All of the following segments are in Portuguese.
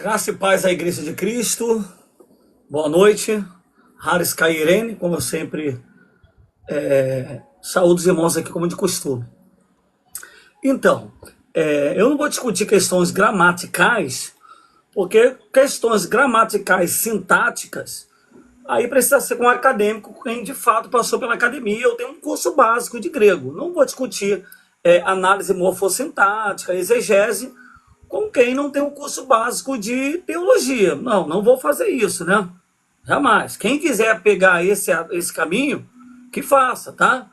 Graça e paz à Igreja de Cristo. Boa noite. Haris Cairene, como eu sempre saúdo os irmãos aqui como de costume. Então, eu não vou discutir questões gramaticais, porque questões gramaticais sintáticas, aí precisa ser com um acadêmico, quem de fato passou pela academia. Eu tenho um curso básico de grego. Não vou discutir análise morfossintática, exegese, com quem não tem um curso básico de teologia. Não vou fazer isso, né? Jamais. Quem quiser pegar esse caminho, que faça, tá?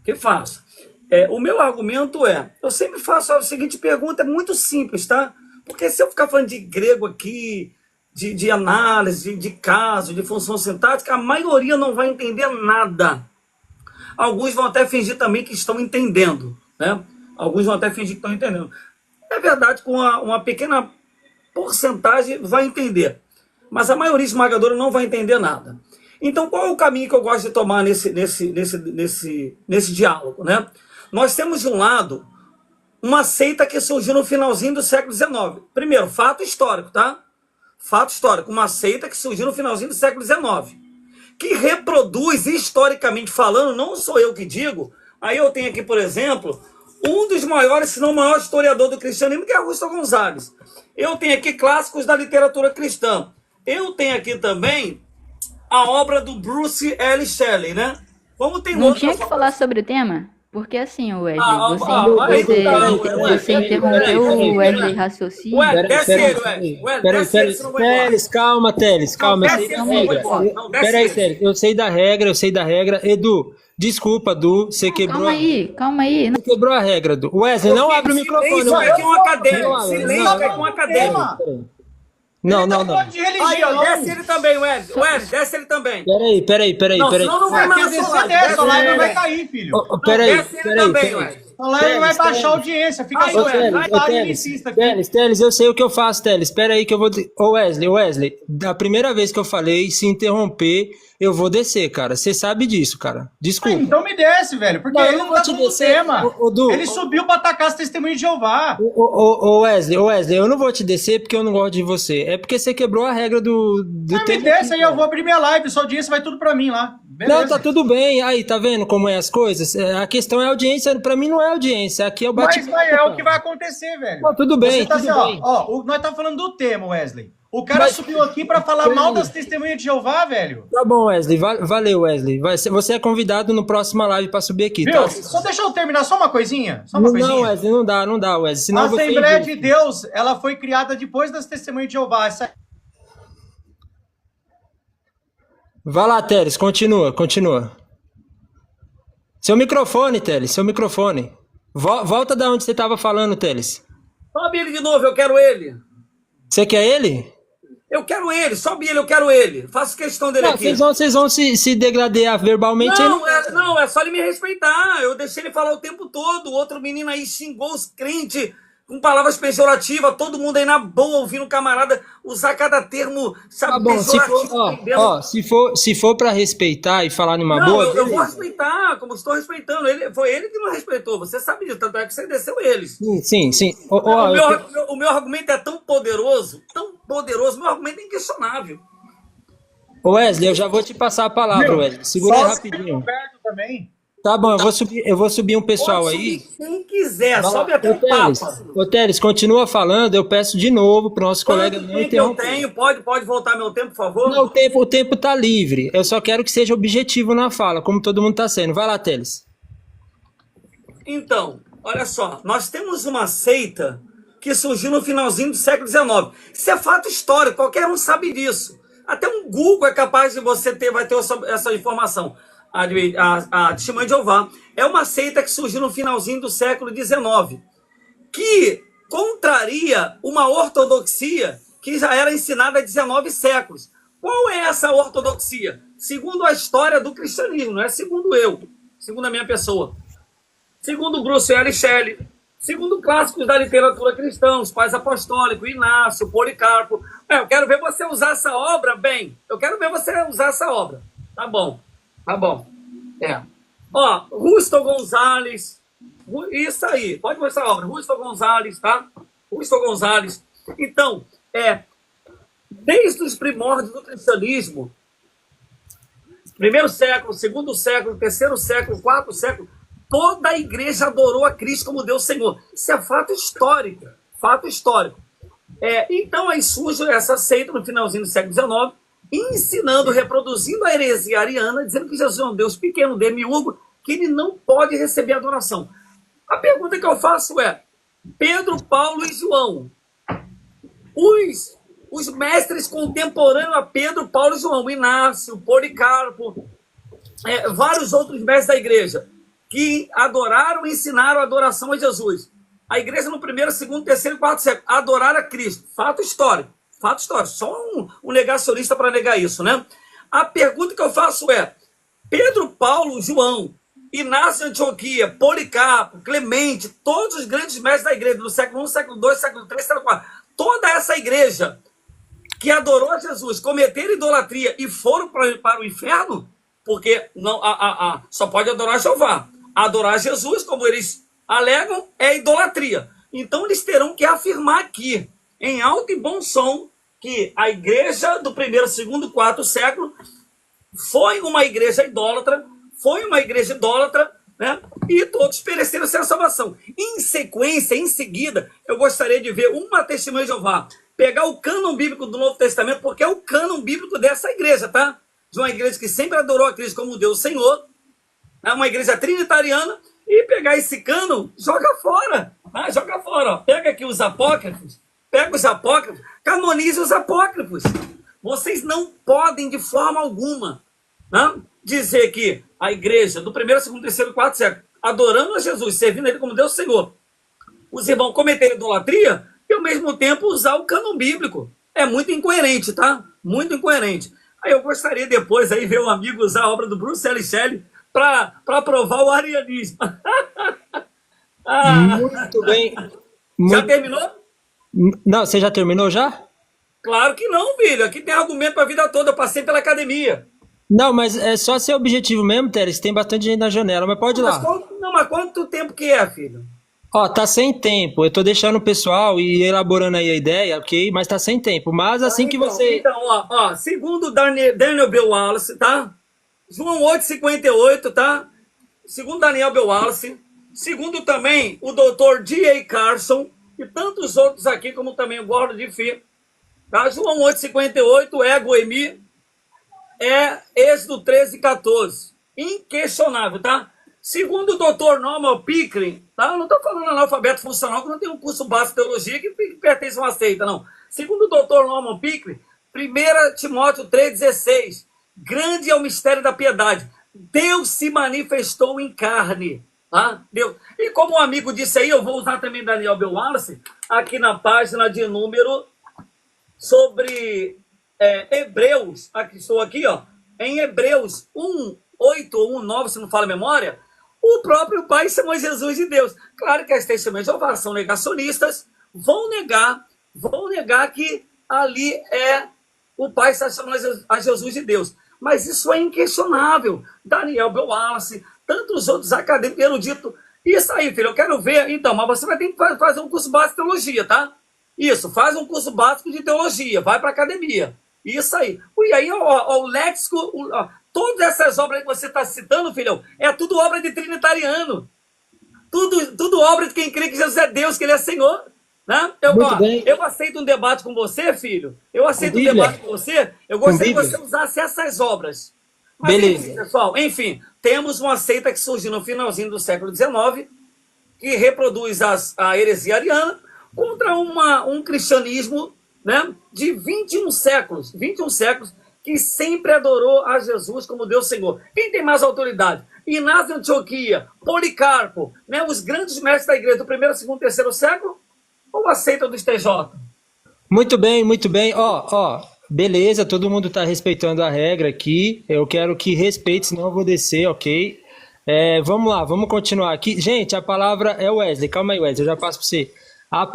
Que faça. O meu argumento eu sempre faço a seguinte pergunta, é muito simples, tá? Porque se eu ficar falando de grego aqui, de análise, de caso, de função sintática, a maioria não vai entender nada. Alguns vão até fingir também que estão entendendo, né? Alguns vão até fingir que estão entendendo. É verdade que uma pequena porcentagem vai entender, mas a maioria esmagadora não vai entender nada. Então, qual é o caminho que eu gosto de tomar nesse diálogo, né? Nós temos, de um lado, uma seita que surgiu no finalzinho do século XIX. Primeiro, fato histórico, tá? Fato histórico. Uma seita que surgiu no finalzinho do século XIX, que reproduz, historicamente falando, não sou eu que digo. Aí eu tenho aqui, por exemplo, um dos maiores, se não o maior historiador do cristianismo, que é Augusto Gonzalez. Eu tenho aqui clássicos da literatura cristã. Eu tenho aqui também a obra do Bruce L. Shelley, né? Como tem Não tinha que falar sobre o tema? Porque assim, Wesley, você interrompeu o Wesley raciocínio. Desce ele, Wesley. Teles, calma, Teles, calma. Peraí, Teles, eu sei da regra. Edu, desculpa, Du, você quebrou. Calma aí. Você quebrou a regra, Du. Wesley, não abre o microfone. Silêncio é que um acadêmico. Silêncio é que um acadêmico. Não. Aí, ó, desce ele também, Wesley. Desce ele também. Peraí. Senão não vai mais na sua live. A live não vai cair, filho. Desce ele também, Wesley. A live vai baixar a audiência. Fica aí, Teles, eu sei o que eu faço, Teles. Espera aí que eu vou... Wesley, da primeira vez que eu falei, se interromper, eu vou descer, cara. Você sabe disso, cara. Desculpa. Então me desce, velho. Porque ele não tá no tema. Ele subiu pra atacar as testemunhas de Jeová. Wesley, eu não vou te descer porque eu não gosto de você. É porque você quebrou a regra do tema. Me desce aí, eu vou abrir minha live. Sua audiência vai tudo pra mim lá. Beleza. Não, tá tudo bem. Aí, tá vendo como é as coisas? A questão é audiência. Pra mim não é audiência. Aqui é o bate-papo. Mas é o que vai acontecer, velho. Não, tudo bem, tá tudo assim, bem. Nós estamos falando do tema, Wesley. O cara subiu aqui pra falar mal das testemunhas de Jeová, velho. Tá bom, Wesley. Valeu, Wesley. Você é convidado no próximo live pra subir aqui, viu? Tá? Só deixa eu terminar só uma coisinha. Não, Wesley, não dá, Wesley. Senão a Assembleia de Deus, ela foi criada depois das testemunhas de Jeová. Vai lá, Teles, continua. Seu microfone, Teles, seu microfone. Volta da onde você tava falando, Teles. Sobe ele de novo, eu quero ele. Você quer ele? Eu quero ele, sobe ele, eu quero ele. Faço questão dele aqui. Vocês vão se degradar verbalmente. Não, é só ele me respeitar. Eu deixei ele falar o tempo todo. O outro menino aí xingou os crentes com palavras pejorativas. Todo mundo aí na boa ouvindo o camarada usar cada termo, sabe, tá bom, se for pra respeitar e falar numa boa... Eu vou respeitar, como estou respeitando. Foi ele que não respeitou. Você sabe disso, tanto é que você desceu eles. Sim. O meu argumento é tão poderoso, meu argumento é inquestionável. Wesley, eu já vou te passar a palavra, Wesley. Segura aí rapidinho. Também. Tá bom, eu vou subir um pessoal aí. Quem quiser, sobe até o Papa. Ô, Teles, continua falando, eu peço de novo para o nosso colega não interromper. Eu tenho, pode voltar meu tempo, por favor? Não, o tempo tá livre. Eu só quero que seja objetivo na fala, como todo mundo tá sendo. Vai lá, Teles. Então, olha só, nós temos uma seita que surgiu no finalzinho do século XIX. Isso é fato histórico, qualquer um sabe disso. Até um Google é capaz de vai ter essa informação. A Testemunha de Jeová é uma seita que surgiu no finalzinho do século XIX, que contraria uma ortodoxia que já era ensinada há 19 séculos. Qual é essa ortodoxia? Segundo a história do cristianismo, não é segundo eu, segundo a minha pessoa. Segundo Bruce L. Shelley, segundo clássicos da literatura cristã, os pais apostólicos, Inácio, Policarpo. Eu quero ver você usar essa obra bem. Eu quero ver você usar essa obra. Tá bom. Rusto Gonzalez, isso aí, pode mostrar a obra, Rusto Gonzalez, tá? Rusto Gonzalez. Então, desde os primórdios do cristianismo, primeiro século, segundo século, terceiro século, quarto século, toda a igreja adorou a Cristo como Deus Senhor. Isso é fato histórico, fato histórico. Então aí surge essa seita no finalzinho do século XIX, ensinando, reproduzindo a heresia ariana, dizendo que Jesus é um Deus pequeno, demiurgo, que ele não pode receber adoração. A pergunta que eu faço é, Pedro, Paulo e João, os mestres contemporâneos a Pedro, Paulo e João, Inácio, Policarpo, vários outros mestres da igreja, que adoraram e ensinaram a adoração a Jesus. A igreja no primeiro, segundo, terceiro e quarto século adoraram a Cristo. Fato histórico. Fato histórico. Só um negacionista para negar isso, né? A pergunta que eu faço é, Pedro, Paulo, João, Inácio de Antioquia, Policarpo, Clemente, todos os grandes mestres da igreja do século I, século II, século III, século IV, toda essa igreja que adorou a Jesus, cometeram idolatria e foram para o inferno, porque não, só pode adorar Jeová. Adorar Jesus, como eles alegam, é idolatria. Então eles terão que afirmar aqui, em alto e bom som, que a igreja do primeiro, segundo e quarto século foi uma igreja idólatra, né? E todos pereceram sem a salvação. Em sequência, em seguida, eu gostaria de ver uma testemunha de Jeová pegar o cânon bíblico do Novo Testamento, porque é o cânon bíblico dessa igreja, tá? De uma igreja que sempre adorou a Cristo como Deus Senhor, é uma igreja trinitariana, e pegar esse cânon, joga fora, tá? Joga fora, ó. Pega aqui os apócrifos, canonize os apócrifos. Vocês não podem, de forma alguma, né, dizer que a igreja do primeiro, segundo, terceiro e quarto século, adorando a Jesus, servindo a ele como Deus Senhor, os irmãos cometerem idolatria e, ao mesmo tempo, usar o cânon bíblico. É muito incoerente, tá? Muito incoerente. Aí eu gostaria depois aí ver um amigo usar a obra do Bruce L. Shelley para provar o arianismo. Muito bem. Já terminou? Não, você já terminou já? Claro que não, filho. Aqui tem argumento para a vida toda. Eu passei pela academia. Não, mas é só ser objetivo mesmo, Teres. Tem bastante gente na janela, mas pode ir lá. Mas quanto tempo que é, filho? Ó, tá sem tempo. Eu tô deixando o pessoal e elaborando aí a ideia, ok? Mas tá sem tempo. Mas assim que você... Então, ó, segundo Daniel B. Wallace, tá? João 8,58, tá? Segundo Daniel B. Wallace. Segundo também o Dr. D.A. Carson e tantos outros aqui, como também o Gordon de Fee. Tá? João 8,58, ego emi, Êxodo 13,14. Inquestionável, tá? Segundo o Dr. Norman Pickering, tá? Eu não estou falando analfabeto funcional, que não tem um curso básico de teologia que pertence a uma seita, não. Segundo o Dr. Norman Pickering, 1 Timóteo 3,16, grande é o mistério da piedade. Deus se manifestou em carne. Tá? Deus. E como um amigo disse aí, eu vou usar também Daniel B. Wallace, aqui na página de número sobre Hebreus, aqui estou aqui, ó, em Hebreus 1:8 ou 1:9, se não fala a memória, o próprio Pai chamou Jesus de Deus. Claro que as testemunhas de Jeová são negacionistas, vão negar que ali o Pai está chamando a Jesus de Deus. Mas isso é inquestionável. Daniel B. Wallace, tantos outros acadêmicos eruditos. Isso aí, filho, eu quero ver. Então, mas você vai ter que fazer um curso básico de teologia, tá? Isso, faz um curso básico de teologia, vai para a academia. Isso aí. E aí, o léxico, todas essas obras que você está citando, filhão, é tudo obra de trinitariano. Tudo obra de quem crê que Jesus é Deus, que ele é Senhor. Né? Eu aceito um debate com você, filho. Eu aceito um debate com você. Eu gostaria que você usasse essas obras. Mas, beleza. Enfim, pessoal, enfim, temos uma seita que surgiu no finalzinho do século XIX, que reproduz a heresia ariana contra um cristianismo, né, de 21 séculos, que sempre adorou a Jesus como Deus Senhor. Quem tem mais autoridade? Inácio de Antioquia, Policarpo, né, os grandes mestres da igreja do primeiro, segundo, terceiro século, ou a seita dos TJ? Muito bem, muito bem. Beleza, todo mundo está respeitando a regra aqui. Eu quero que respeite, senão eu vou descer, ok? Vamos lá, vamos continuar aqui. Gente, a palavra é Wesley. Calma aí, Wesley, eu já passo para você. A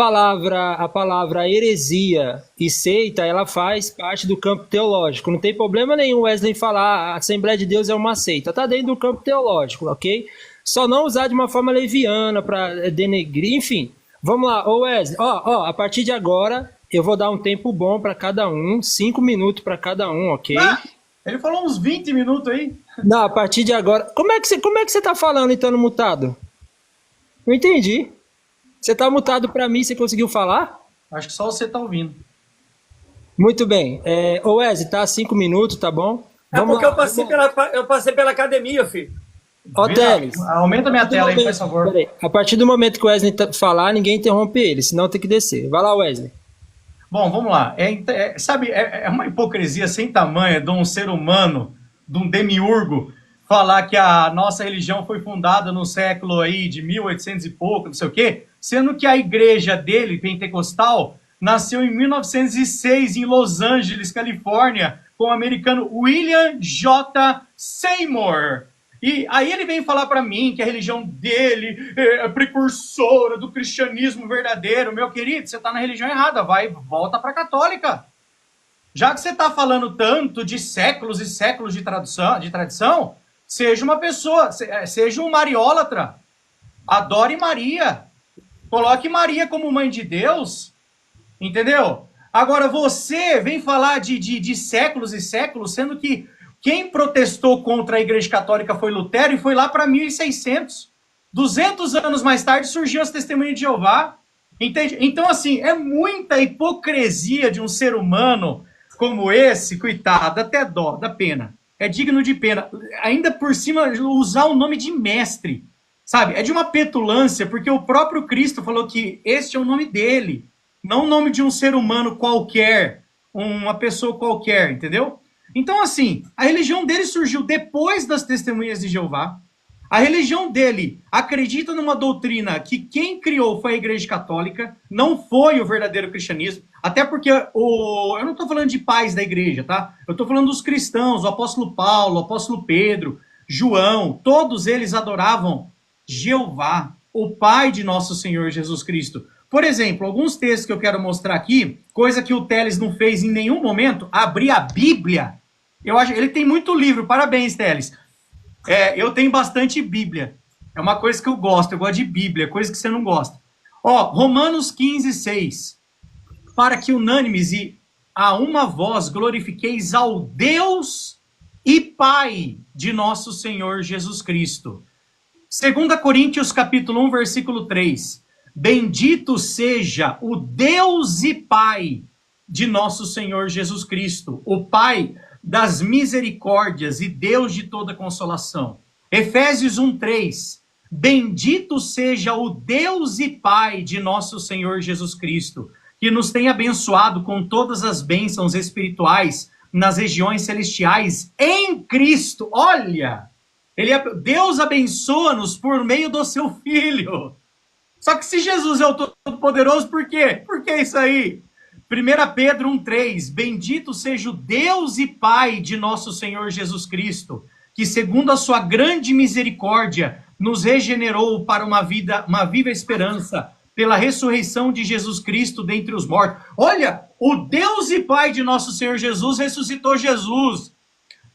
palavra heresia e seita, ela faz parte do campo teológico. Não tem problema nenhum Wesley falar a Assembleia de Deus é uma seita. Está dentro do campo teológico, ok? Só não usar de uma forma leviana para denegrir, enfim. Vamos lá, Wesley. A partir de agora, eu vou dar um tempo bom para cada um, 5 minutos para cada um, ok? Ah, ele falou uns 20 minutos aí. Não, a partir de agora. Como é que você tá falando e estando mutado? Não entendi. Você tá mutado para mim, você conseguiu falar? Acho que só você tá ouvindo. Muito bem. Ô Wesley, tá 5 minutos, tá bom? É Vamos porque lá. eu passei pela academia, filho. Ó, Teles. Aumenta minha tela aí, por favor. Peraí, a partir do momento que o Wesley falar, ninguém interrompe ele, senão tem que descer. Vai lá, Wesley. Bom, vamos lá. Sabe, é uma hipocrisia sem tamanho de um ser humano, de um demiurgo, falar que a nossa religião foi fundada no século aí de 1800 e pouco, não sei o quê, sendo que a igreja dele, pentecostal, nasceu em 1906 em Los Angeles, Califórnia, com o americano William J. Seymour. E aí ele vem falar para mim que a religião dele é precursora do cristianismo verdadeiro. Meu querido, você está na religião errada, volta para a católica. Já que você está falando tanto de séculos e séculos de tradição, seja uma pessoa, seja um mariólatra. Adore Maria. Coloque Maria como mãe de Deus. Entendeu? Agora você vem falar de séculos e séculos, sendo que quem protestou contra a Igreja Católica foi Lutero e foi lá para 1600. 200 anos mais tarde surgiu as Testemunhas de Jeová. Entende? Então, assim, é muita hipocrisia de um ser humano como esse, coitado, até dó, dá pena. É digno de pena. Ainda por cima, usar o nome de mestre, sabe? É de uma petulância, porque o próprio Cristo falou que este é o nome dele, não o nome de um ser humano qualquer, uma pessoa qualquer, entendeu? Então, assim, a religião dele surgiu depois das Testemunhas de Jeová. A religião dele acredita numa doutrina que quem criou foi a Igreja Católica, não foi o verdadeiro cristianismo, até porque eu não estou falando de pais da igreja, tá? Eu estou falando dos cristãos, o apóstolo Paulo, o apóstolo Pedro, João, todos eles adoravam Jeová, o Pai de nosso Senhor Jesus Cristo. Por exemplo, alguns textos que eu quero mostrar aqui, coisa que o Teles não fez em nenhum momento, abrir a Bíblia. Eu acho, ele tem muito livro, parabéns, Teles. Eu tenho bastante Bíblia. É uma coisa que eu gosto de Bíblia, coisa que você não gosta. Ó, Romanos 15, 6. Para que unânimes e a uma voz glorifiqueis ao Deus e Pai de nosso Senhor Jesus Cristo. 2 Coríntios capítulo 1, versículo 3. Bendito seja o Deus e Pai de nosso Senhor Jesus Cristo, o Pai das misericórdias e Deus de toda consolação. Efésios 1:3. Bendito seja o Deus e Pai de nosso Senhor Jesus Cristo, que nos tem abençoado com todas as bênçãos espirituais nas regiões celestiais em Cristo. Olha, Deus abençoa-nos por meio do seu Filho. Só que se Jesus é o Todo-Poderoso, por quê? Por que isso aí? 1 Pedro 1,3, bendito seja o Deus e Pai de nosso Senhor Jesus Cristo, que segundo a sua grande misericórdia, nos regenerou para uma viva esperança, pela ressurreição de Jesus Cristo dentre os mortos. Olha, o Deus e Pai de nosso Senhor Jesus ressuscitou Jesus.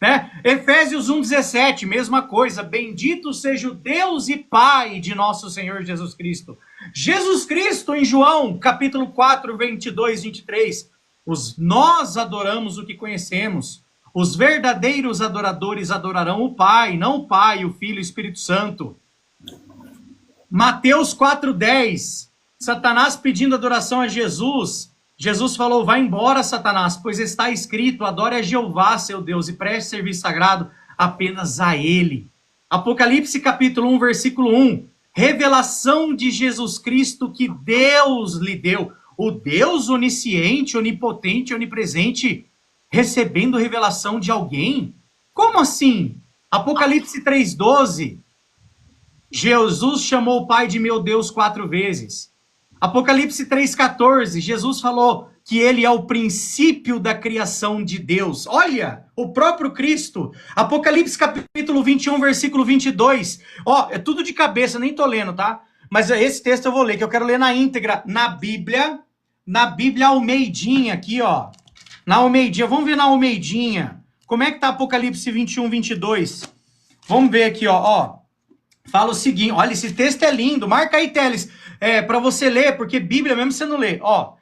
Né? Efésios 1,17, mesma coisa, bendito seja o Deus e Pai de nosso Senhor Jesus Cristo. Jesus Cristo, em João, capítulo 4, 22, 23, nós adoramos o que conhecemos, os verdadeiros adoradores adorarão o Pai, não o Pai, o Filho e o Espírito Santo. Mateus 4,10, Satanás pedindo adoração a Jesus, Jesus falou, vai embora, Satanás, pois está escrito, adore a Jeová, seu Deus, e preste serviço sagrado apenas a Ele. Apocalipse capítulo 1, versículo 1, revelação de Jesus Cristo que Deus lhe deu. O Deus onisciente, onipotente, onipresente, recebendo revelação de alguém? Como assim? Apocalipse 3,12, Jesus chamou o Pai de meu Deus 4 vezes. Apocalipse 3,14, Jesus falou que ele é o princípio da criação de Deus. Olha, o próprio Cristo. Apocalipse capítulo 21, versículo 22. Ó, é tudo de cabeça, nem tô lendo, tá? Mas esse texto eu vou ler, que eu quero ler na íntegra, na Bíblia Almeidinha aqui, ó. Na Almeidinha, vamos ver na Almeidinha. Como é que tá Apocalipse 21, 22? Vamos ver aqui, ó. Fala o seguinte, olha, esse texto é lindo. Marca aí, Teles, para você ler, porque Bíblia mesmo você não lê. Ó,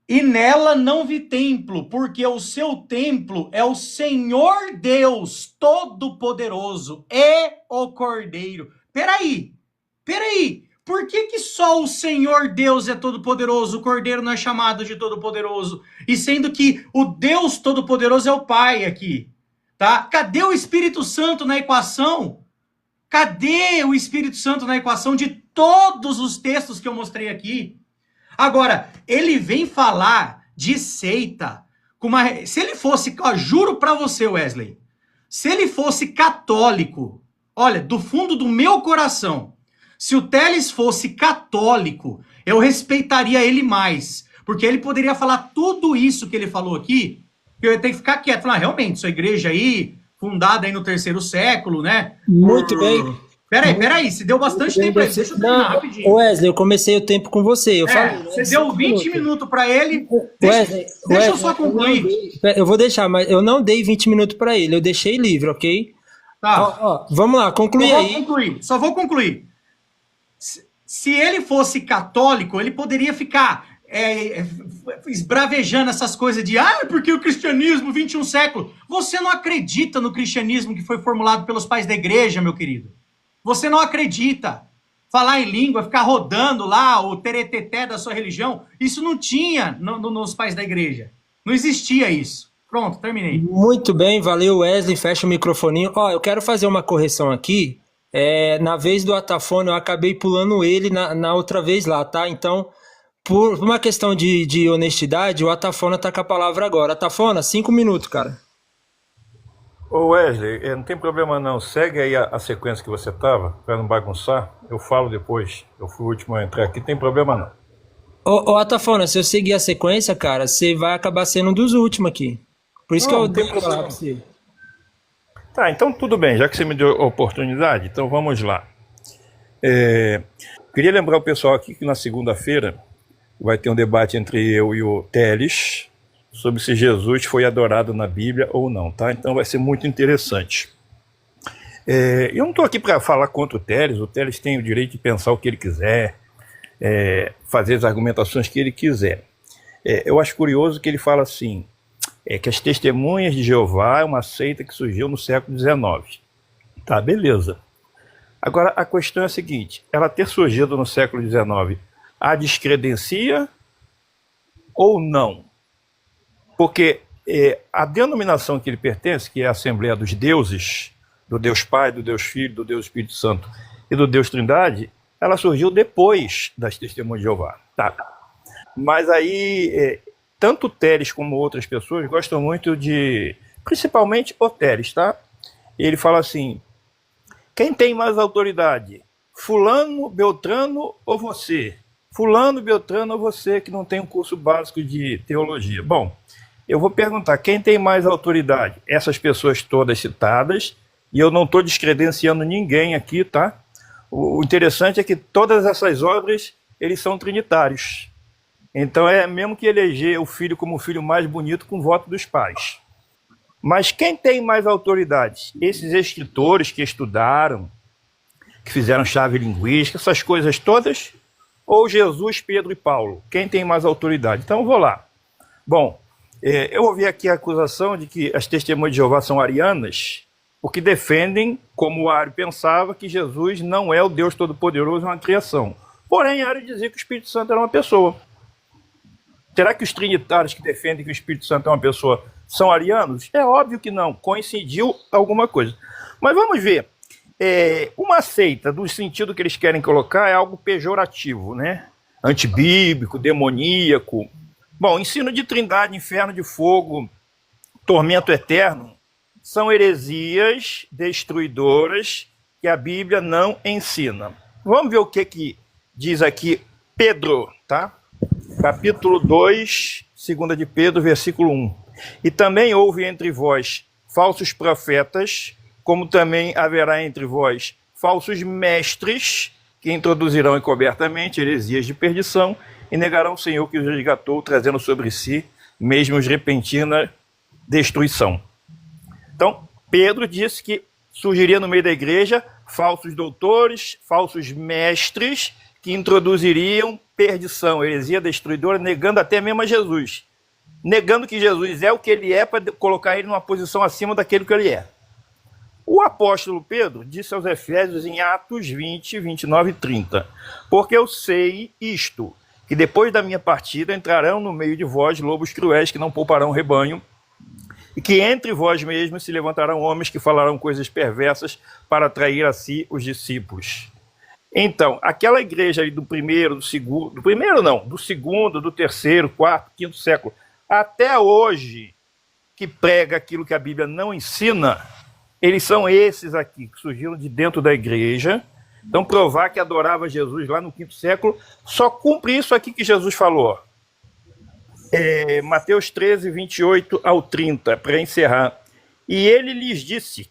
E nela não vi templo, porque o seu templo é o Senhor Deus Todo-Poderoso, é o Cordeiro. Peraí. Por que só o Senhor Deus é todo-poderoso, o Cordeiro não é chamado de todo-poderoso? E sendo que o Deus todo-poderoso é o Pai aqui, tá? Cadê o Espírito Santo na equação? Cadê o Espírito Santo na equação de todos os textos que eu mostrei aqui? Agora, ele vem falar de seita. Se ele fosse, ó, juro pra você, Wesley, se ele fosse católico, olha, do fundo do meu coração, se o Teles fosse católico, eu respeitaria ele mais. Porque ele poderia falar tudo isso que ele falou aqui, que eu ia ter que ficar quieto. Falar, realmente, sua igreja aí, fundada aí no 3º século, né? Muito bem. Peraí, você deu bastante tempo pra ele. Deixa eu terminar rapidinho. Wesley, eu comecei o tempo com você. Você deu 20 minutos pra ele. Deixa eu só concluir. Eu vou deixar, mas eu não dei 20 minutos pra ele. Eu deixei livre, ok? Tá. Vamos lá, conclui aí. Só vou concluir. Se ele fosse católico, ele poderia ficar esbravejando essas coisas de porque o cristianismo, 21 século. Você não acredita no cristianismo que foi formulado pelos pais da igreja, meu querido. Você não acredita. Falar em língua, ficar rodando lá o tereteté da sua religião, isso não tinha nos pais da igreja. Não existia isso. Pronto, terminei. Muito bem, valeu, Wesley. Fecha o microfoninho. Eu quero fazer uma correção aqui. Na vez do Atafona, eu acabei pulando ele na outra vez lá, tá? Então, por uma questão de honestidade, o Atafona tá com a palavra agora. Atafona, 5 minutos, cara. Ô Wesley, não tem problema não. Segue aí a sequência que você tava, para não bagunçar. Eu falo depois. Eu fui o último a entrar aqui, não tem problema não. Ô Atafona, se eu seguir a sequência, cara, você vai acabar sendo um dos últimos aqui. Por isso que eu dei pra falar pra você. Tá, então tudo bem, já que você me deu a oportunidade, então vamos lá. Queria lembrar o pessoal aqui que na segunda-feira vai ter um debate entre eu e o Teles sobre se Jesus foi adorado na Bíblia ou não, tá? Então vai ser muito interessante. Eu não estou aqui para falar contra o Teles tem o direito de pensar o que ele quiser, fazer as argumentações que ele quiser. Eu acho curioso que ele fala assim, que as Testemunhas de Jeová é uma seita que surgiu no século XIX. Tá, beleza. Agora, a questão é a seguinte, ela ter surgido no século XIX, a descredencia ou não? Porque a denominação que ele pertence, que é a Assembleia dos Deuses, do Deus Pai, do Deus Filho, do Deus Espírito Santo e do Deus Trindade, ela surgiu depois das Testemunhas de Jeová. Tá. Mas aí... tanto o Teles como outras pessoas gostam muito de, principalmente o Teles, tá? Ele fala assim, quem tem mais autoridade? Fulano, Beltrano ou você? Fulano, Beltrano ou você que não tem um curso básico de teologia? Bom, eu vou perguntar, quem tem mais autoridade? Essas pessoas todas citadas, e eu não estou descredenciando ninguém aqui, tá? O interessante é que todas essas obras, eles são trinitários. Então é mesmo que eleger o filho como o filho mais bonito com o voto dos pais. Mas quem tem mais autoridade? Esses escritores que estudaram, que fizeram chave linguística, essas coisas todas? Ou Jesus, Pedro e Paulo? Quem tem mais autoridade? Então eu vou lá. Bom, eu ouvi aqui a acusação de que as Testemunhas de Jeová são arianas, porque defendem, como o Ario pensava, que Jesus não é o Deus Todo-Poderoso, é uma criação. Porém, Ario dizia que o Espírito Santo era uma pessoa. Será que os trinitários que defendem que o Espírito Santo é uma pessoa são arianos? É óbvio que não, coincidiu alguma coisa. Mas vamos ver, uma seita, do sentido que eles querem colocar, é algo pejorativo, né? Antibíblico, demoníaco. Bom, ensino de trindade, inferno de fogo, tormento eterno, são heresias destruidoras que a Bíblia não ensina. Vamos ver o que diz aqui Pedro, tá? Capítulo 2, 2 de Pedro, versículo 1. E também houve entre vós falsos profetas, como também haverá entre vós falsos mestres, que introduzirão encobertamente heresias de perdição, e negarão o Senhor que os resgatou, trazendo sobre si mesmos repentina destruição. Então, Pedro disse que surgiria no meio da igreja falsos doutores, falsos mestres, que introduziriam perdição, heresia destruidora, negando até mesmo a Jesus. Negando que Jesus é o que ele é para colocar ele numa posição acima daquele que ele é. O apóstolo Pedro disse aos Efésios em Atos 20, 29 e 30, porque eu sei isto, que depois da minha partida entrarão no meio de vós lobos cruéis que não pouparão o rebanho, e que entre vós mesmos se levantarão homens que falarão coisas perversas para atrair a si os discípulos. Então, aquela igreja aí do primeiro, do segundo, do terceiro, quarto, quinto século, até hoje, que prega aquilo que a Bíblia não ensina, eles são esses aqui, que surgiram de dentro da igreja. Então, provar que adorava Jesus lá no quinto século, só cumpre isso aqui que Jesus falou. Mateus 13, 28 ao 30, para encerrar. E ele lhes disse,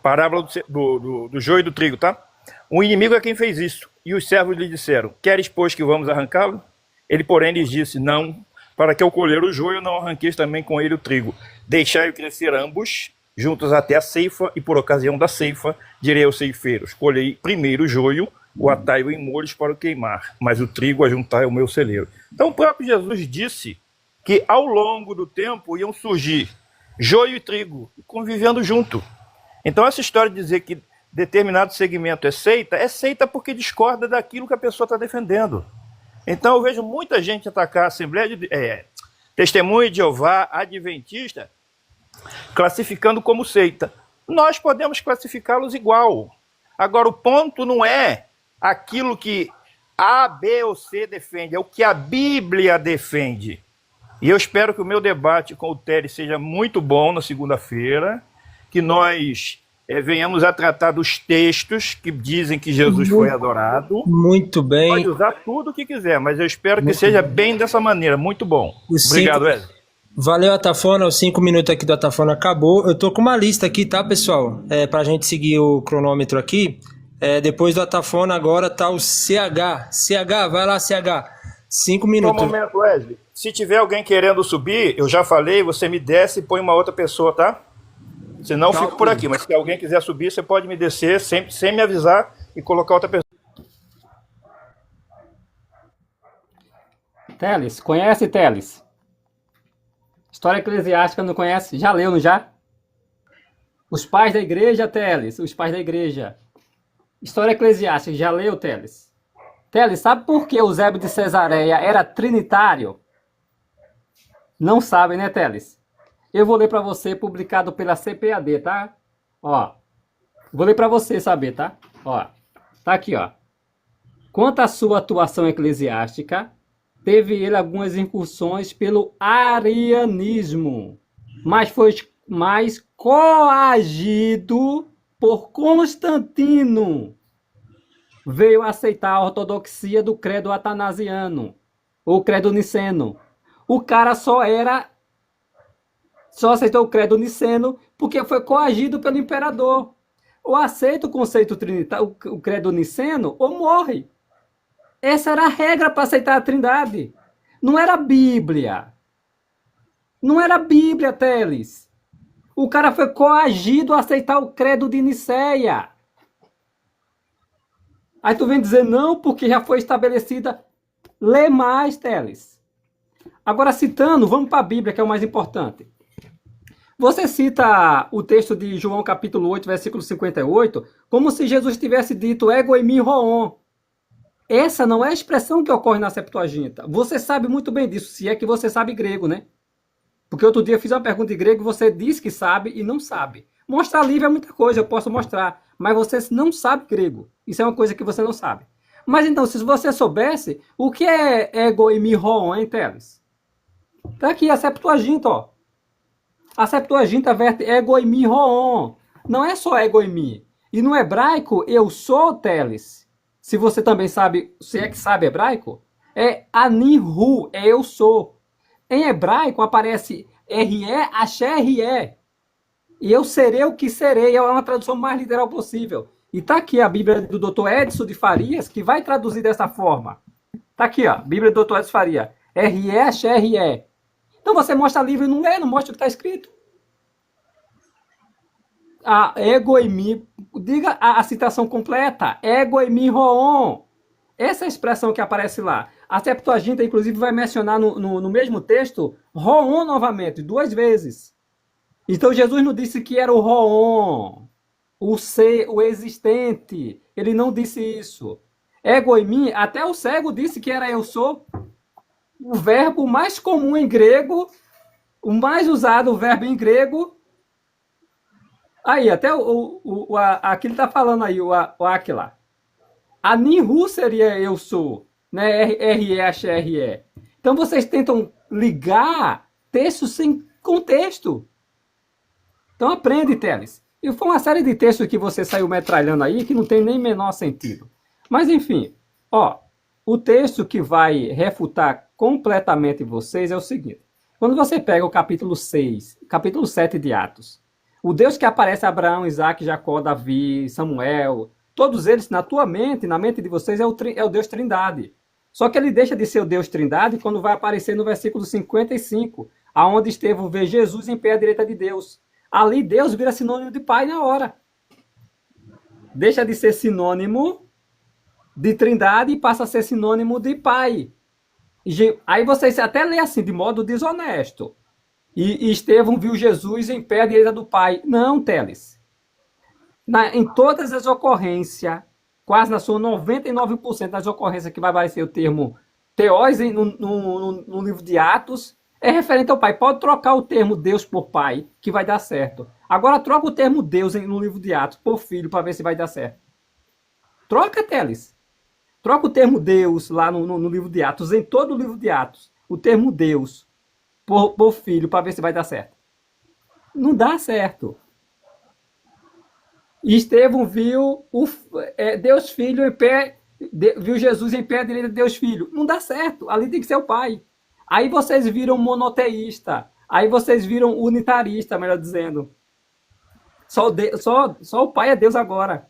parábola do joio e do trigo, tá? O inimigo é quem fez isso. E os servos lhe disseram, queres, pois, que vamos arrancá-lo? Ele, porém, lhes disse, não, para que ao colher o joio não arranqueis também com ele o trigo. Deixai-o crescer ambos, juntos até a ceifa, e por ocasião da ceifa, direi aos ceifeiros, colhei primeiro o joio, o atai-o em molhos para o queimar, mas o trigo ajuntai ao meu celeiro. Então o próprio Jesus disse que ao longo do tempo iam surgir joio e trigo, convivendo junto. Então essa história de dizer que determinado segmento é seita porque discorda daquilo que a pessoa está defendendo. Então eu vejo muita gente atacar a Assembleia de Testemunha de Jeová, Adventista, classificando como seita. Nós podemos classificá-los igual. Agora, o ponto não é aquilo que A, B ou C defende, é o que a Bíblia defende. E eu espero que o meu debate com o Teles seja muito bom na segunda-feira, que nós venhamos a tratar dos textos que dizem que Jesus foi adorado. Muito bem. Pode usar tudo o que quiser, mas eu espero que seja bem dessa maneira. Muito bom. Obrigado, Wesley. Valeu, Atafona. Os 5 minutos aqui do Atafona acabou. Eu tô com uma lista aqui, tá, pessoal? Pra gente seguir o cronômetro aqui. Depois do Atafona agora tá o CH. CH, vai lá, CH. 5 minutos. Só um momento, Wesley. Se tiver alguém querendo subir, eu já falei, você me desce e põe uma outra pessoa, tá? Senão eu fico por aqui. Mas se alguém quiser subir, você pode me descer sempre, sem me avisar e colocar outra pessoa. Teles, conhece Teles? História eclesiástica não conhece? Já leu, não já? Os pais da igreja, Teles. Os pais da igreja. História eclesiástica, já leu, Teles? Teles, sabe por que Eusébio de Cesareia era trinitário? Não sabe, né, Teles? Eu vou ler para você, publicado pela CPAD, tá? Ó. Vou ler para você saber, tá? Ó. Tá aqui, ó. Quanto à sua atuação eclesiástica, teve ele algumas incursões pelo arianismo, mas foi mais coagido por Constantino. Veio aceitar a ortodoxia do credo atanasiano, ou credo niceno. O cara só aceitou o credo niceno porque foi coagido pelo imperador. Ou aceita o conceito trinitário, o credo niceno, ou morre. Essa era a regra para aceitar a Trindade. Não era a Bíblia. Não era a Bíblia, Teles. O cara foi coagido a aceitar o credo de Nicéia. Aí tu vem dizer não, porque já foi estabelecida. Lê mais, Teles. Agora, citando, vamos para a Bíblia, que é o mais importante. Você cita o texto de João capítulo 8, versículo 58, como se Jesus tivesse dito ego eimi hoon. Essa não é a expressão que ocorre na Septuaginta. Você sabe muito bem disso, se é que você sabe grego, né? Porque outro dia eu fiz uma pergunta em grego e você disse que sabe e não sabe. Mostrar livro é muita coisa, eu posso mostrar. Mas você não sabe grego. Isso é uma coisa que você não sabe. Mas então, se você soubesse, o que é ego eimi hoon, hein, Teles? Tá aqui a Septuaginta, ó. A Septuaginta verte ego eimi hoon. Não é só ego eimi. E no hebraico, eu sou, Teles. Se você também sabe, se é que sabe hebraico, é anihu, é eu sou. Em hebraico aparece re, axé, re. E eu serei o que serei, é uma tradução mais literal possível. E tá aqui a Bíblia do Dr. Edson de Farias, que vai traduzir dessa forma. Tá aqui, ó, Bíblia do Dr. Edson Farias. Re, axé, re. Então você mostra livro e não lê, não mostra o que está escrito. Ego eimi, diga a citação completa, ego eimi hoon. Essa expressão que aparece lá. A Septuaginta, inclusive, vai mencionar no mesmo texto Roon novamente, 2 vezes. Então Jesus não disse que era o Roon, o ser, o existente. Ele não disse isso. Ego em mim, até o cego disse que era eu sou. O verbo mais comum em grego, o mais usado, o verbo em grego. Aí, até aqui ele está falando aí, o Aquila. A Ninhu seria eu sou, né? R-E-H-R-E. Então vocês tentam ligar textos sem contexto. Então aprende, Teles. E foi uma série de textos que você saiu metralhando aí que não tem nem menor sentido. Mas enfim, ó, o texto que vai refutar completamente vocês é o seguinte. Quando você pega o capítulo 6, capítulo 7 de Atos, o Deus que aparece a Abraão, Isaac, Jacó, Davi, Samuel, todos eles, na tua mente, na mente de vocês, é o Deus Trindade. Só que ele deixa de ser o Deus Trindade quando vai aparecer no versículo 55, aonde Estevão vê Jesus em pé à direita de Deus. Ali Deus vira sinônimo de Pai na hora. Deixa de ser sinônimo de Trindade e passa a ser sinônimo de Pai. Aí vocês até lê assim, de modo desonesto. E Estevão viu Jesus em pé à direita do Pai. Não, Teles. Em todas as ocorrências, quase na sua 99% das ocorrências que vai aparecer o termo Theos no livro de Atos, é referente ao Pai. Pode trocar o termo Deus por Pai, que vai dar certo. Agora troca o termo Deus no livro de Atos por Filho, para ver se vai dar certo. Troca, Teles. Troca o termo Deus lá no livro de Atos, em todo o livro de Atos. O termo Deus por Filho, para ver se vai dar certo. Não dá certo. E Estevão viu Deus Filho em pé, viu Jesus em pé à direita de Deus Filho. Não dá certo. Ali tem que ser o Pai. Aí vocês viram monoteísta. Aí vocês viram unitarista, melhor dizendo. Só o Pai é Deus agora.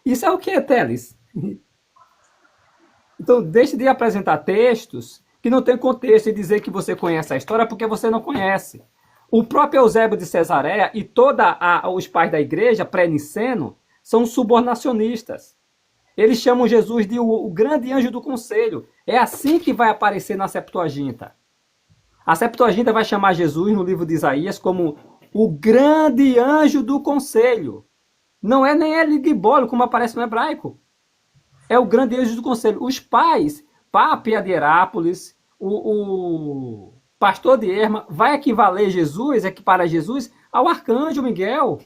Isso é o que, Teles? Então, deixe de apresentar textos que não têm contexto e dizer que você conhece a história porque você não conhece. O próprio Eusébio de Cesareia e todos os pais da igreja pré-niceno são subornacionistas. Eles chamam Jesus de o grande anjo do conselho. É assim que vai aparecer na Septuaginta. A Septuaginta vai chamar Jesus, no livro de Isaías, como o grande anjo do conselho. Não é nem Eligibólio, como aparece no hebraico. É o grande anjo do conselho. Os pais, Pápia de Herápolis, o pastor de Erma, vai equiparar Jesus ao arcanjo Miguel.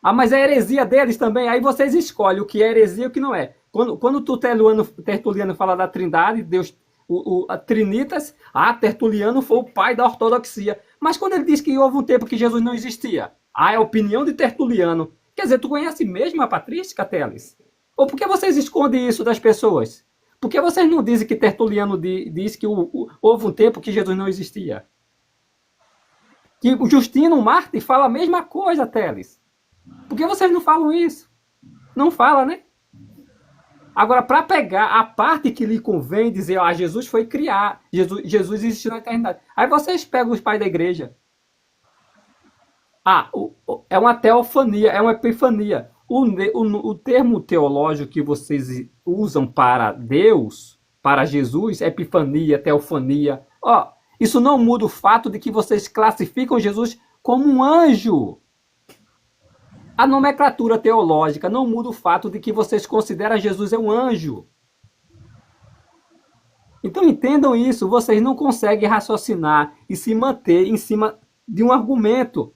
Ah, mas é heresia deles também. Aí vocês escolhem o que é heresia e o que não é. Quando Tertuliano fala da Trindade, Deus, a Trinitas, Tertuliano foi o pai da ortodoxia. Mas quando ele diz que houve um tempo que Jesus não existia, é a opinião de Tertuliano. Quer dizer, tu conhece mesmo a patrística, Teles? Ou por que vocês escondem isso das pessoas? Por que vocês não dizem que Tertuliano diz que houve um tempo que Jesus não existia? Que o Justino Mártir fala a mesma coisa, Teles. Por que vocês não falam isso? Não fala, né? Agora, para pegar a parte que lhe convém dizer, Jesus foi criar, Jesus existiu na eternidade. Aí vocês pegam os pais da igreja. É uma teofania, é uma epifania. O termo teológico que vocês usam para Deus, para Jesus, epifania, teofania, isso não muda o fato de que vocês classificam Jesus como um anjo. A nomenclatura teológica não muda o fato de que vocês consideram Jesus um anjo. Então entendam isso, vocês não conseguem raciocinar e se manter em cima de um argumento.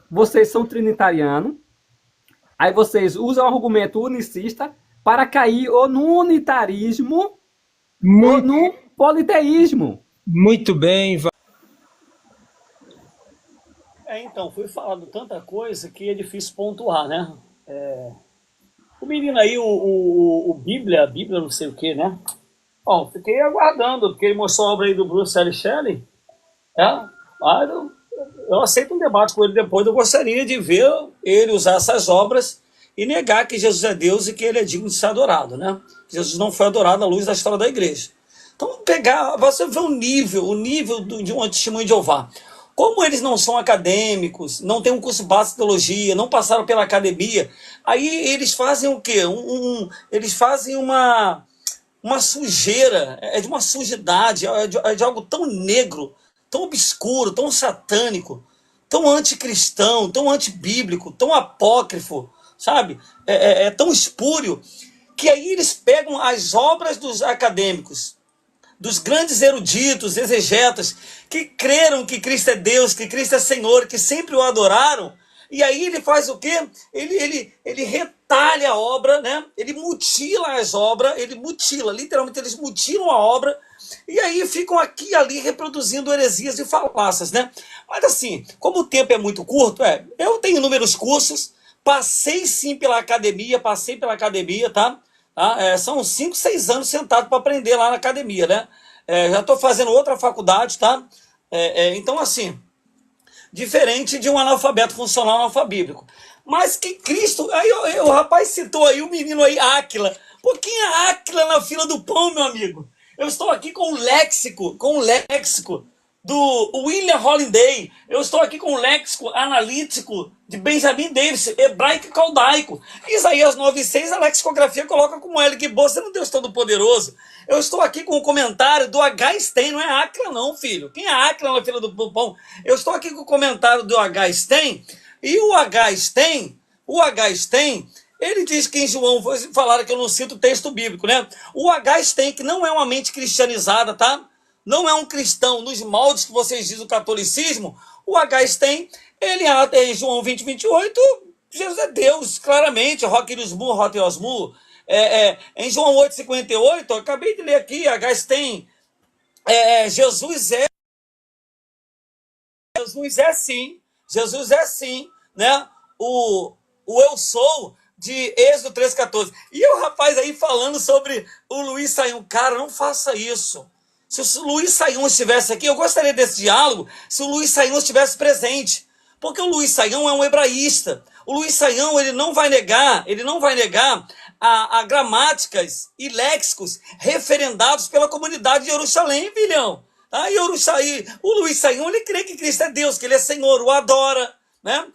Vocês são trinitarianos, aí vocês usam o argumento unicista para cair ou no unitarismo ou no politeísmo. Muito bem. Então, foi falado tanta coisa que é difícil pontuar, né? O menino aí, o Bíblia não sei o que, né? Bom, fiquei aguardando, porque ele mostrou a obra aí do Bruce L. Shelley. Mas eu aceito um debate com ele depois. Eu gostaria de ver ele usar essas obras e negar que Jesus é Deus e que ele é digno de ser adorado, né? Jesus não foi adorado à luz da história da igreja. Então, você vê o nível de um testemunho de Jeová. Como eles não são acadêmicos, não têm um curso básico de teologia, não passaram pela academia, aí eles fazem o quê? Eles fazem uma sujeira, é de uma sujidade, é de algo tão negro, tão obscuro, tão satânico, tão anticristão, tão antibíblico, tão apócrifo, sabe? É tão espúrio, que aí eles pegam as obras dos acadêmicos, dos grandes eruditos, exegetas, que creram que Cristo é Deus, que Cristo é Senhor, que sempre o adoraram, e aí ele faz o quê? Ele retalha a obra, né? Ele mutila as obras, literalmente eles mutilam a obra, e aí ficam aqui e ali reproduzindo heresias e falácias, né? Mas assim, como o tempo é muito curto, eu tenho inúmeros cursos, passei pela academia, tá? São 5, 6 anos sentado para aprender lá na academia, né? Já estou fazendo outra faculdade, tá? Então, assim, diferente de um analfabeto funcional analfabíblico. Mas que Cristo... Aí o rapaz citou aí o menino aí, Áquila. Pô, quem é Áquila na fila do pão, meu amigo? Eu estou aqui com o léxico do William Holiday. Eu estou aqui com o léxico analítico de Benjamin Davis, hebraico e caldaico. Isaías 9,6, a lexicografia coloca como L. Gibon, você não Deus Todo-Poderoso. Eu estou aqui com o comentário do H. Stein, não é Áquila não, filho. Quem é Áquila na fila do pão? Eu estou aqui com o comentário do H. Stein, e o H. Stein, ele diz que em João, falaram que eu não cito o texto bíblico, né? O H. Stein, que não é uma mente cristianizada, tá? Não é um cristão nos moldes que vocês dizem do catolicismo. O H. Stein, ele em João 20, 28, Jesus é Deus, claramente, Rock Osmu. Em João 8, 58, eu acabei de ler aqui, H. Stein, Jesus é sim, né? O eu sou de Êxodo 3,14. E o rapaz aí falando sobre o Luiz Saião. Cara, não faça isso. Se o Luiz Saião estivesse aqui, eu gostaria desse diálogo se o Luiz Saião estivesse presente. Porque o Luiz Saião é um hebraísta. O Luiz Saião, ele não vai negar a gramáticas e léxicos referendados pela comunidade de Jerusalém, filhão. O Luiz Saião, ele crê que Cristo é Deus, que ele é Senhor, o adora, né?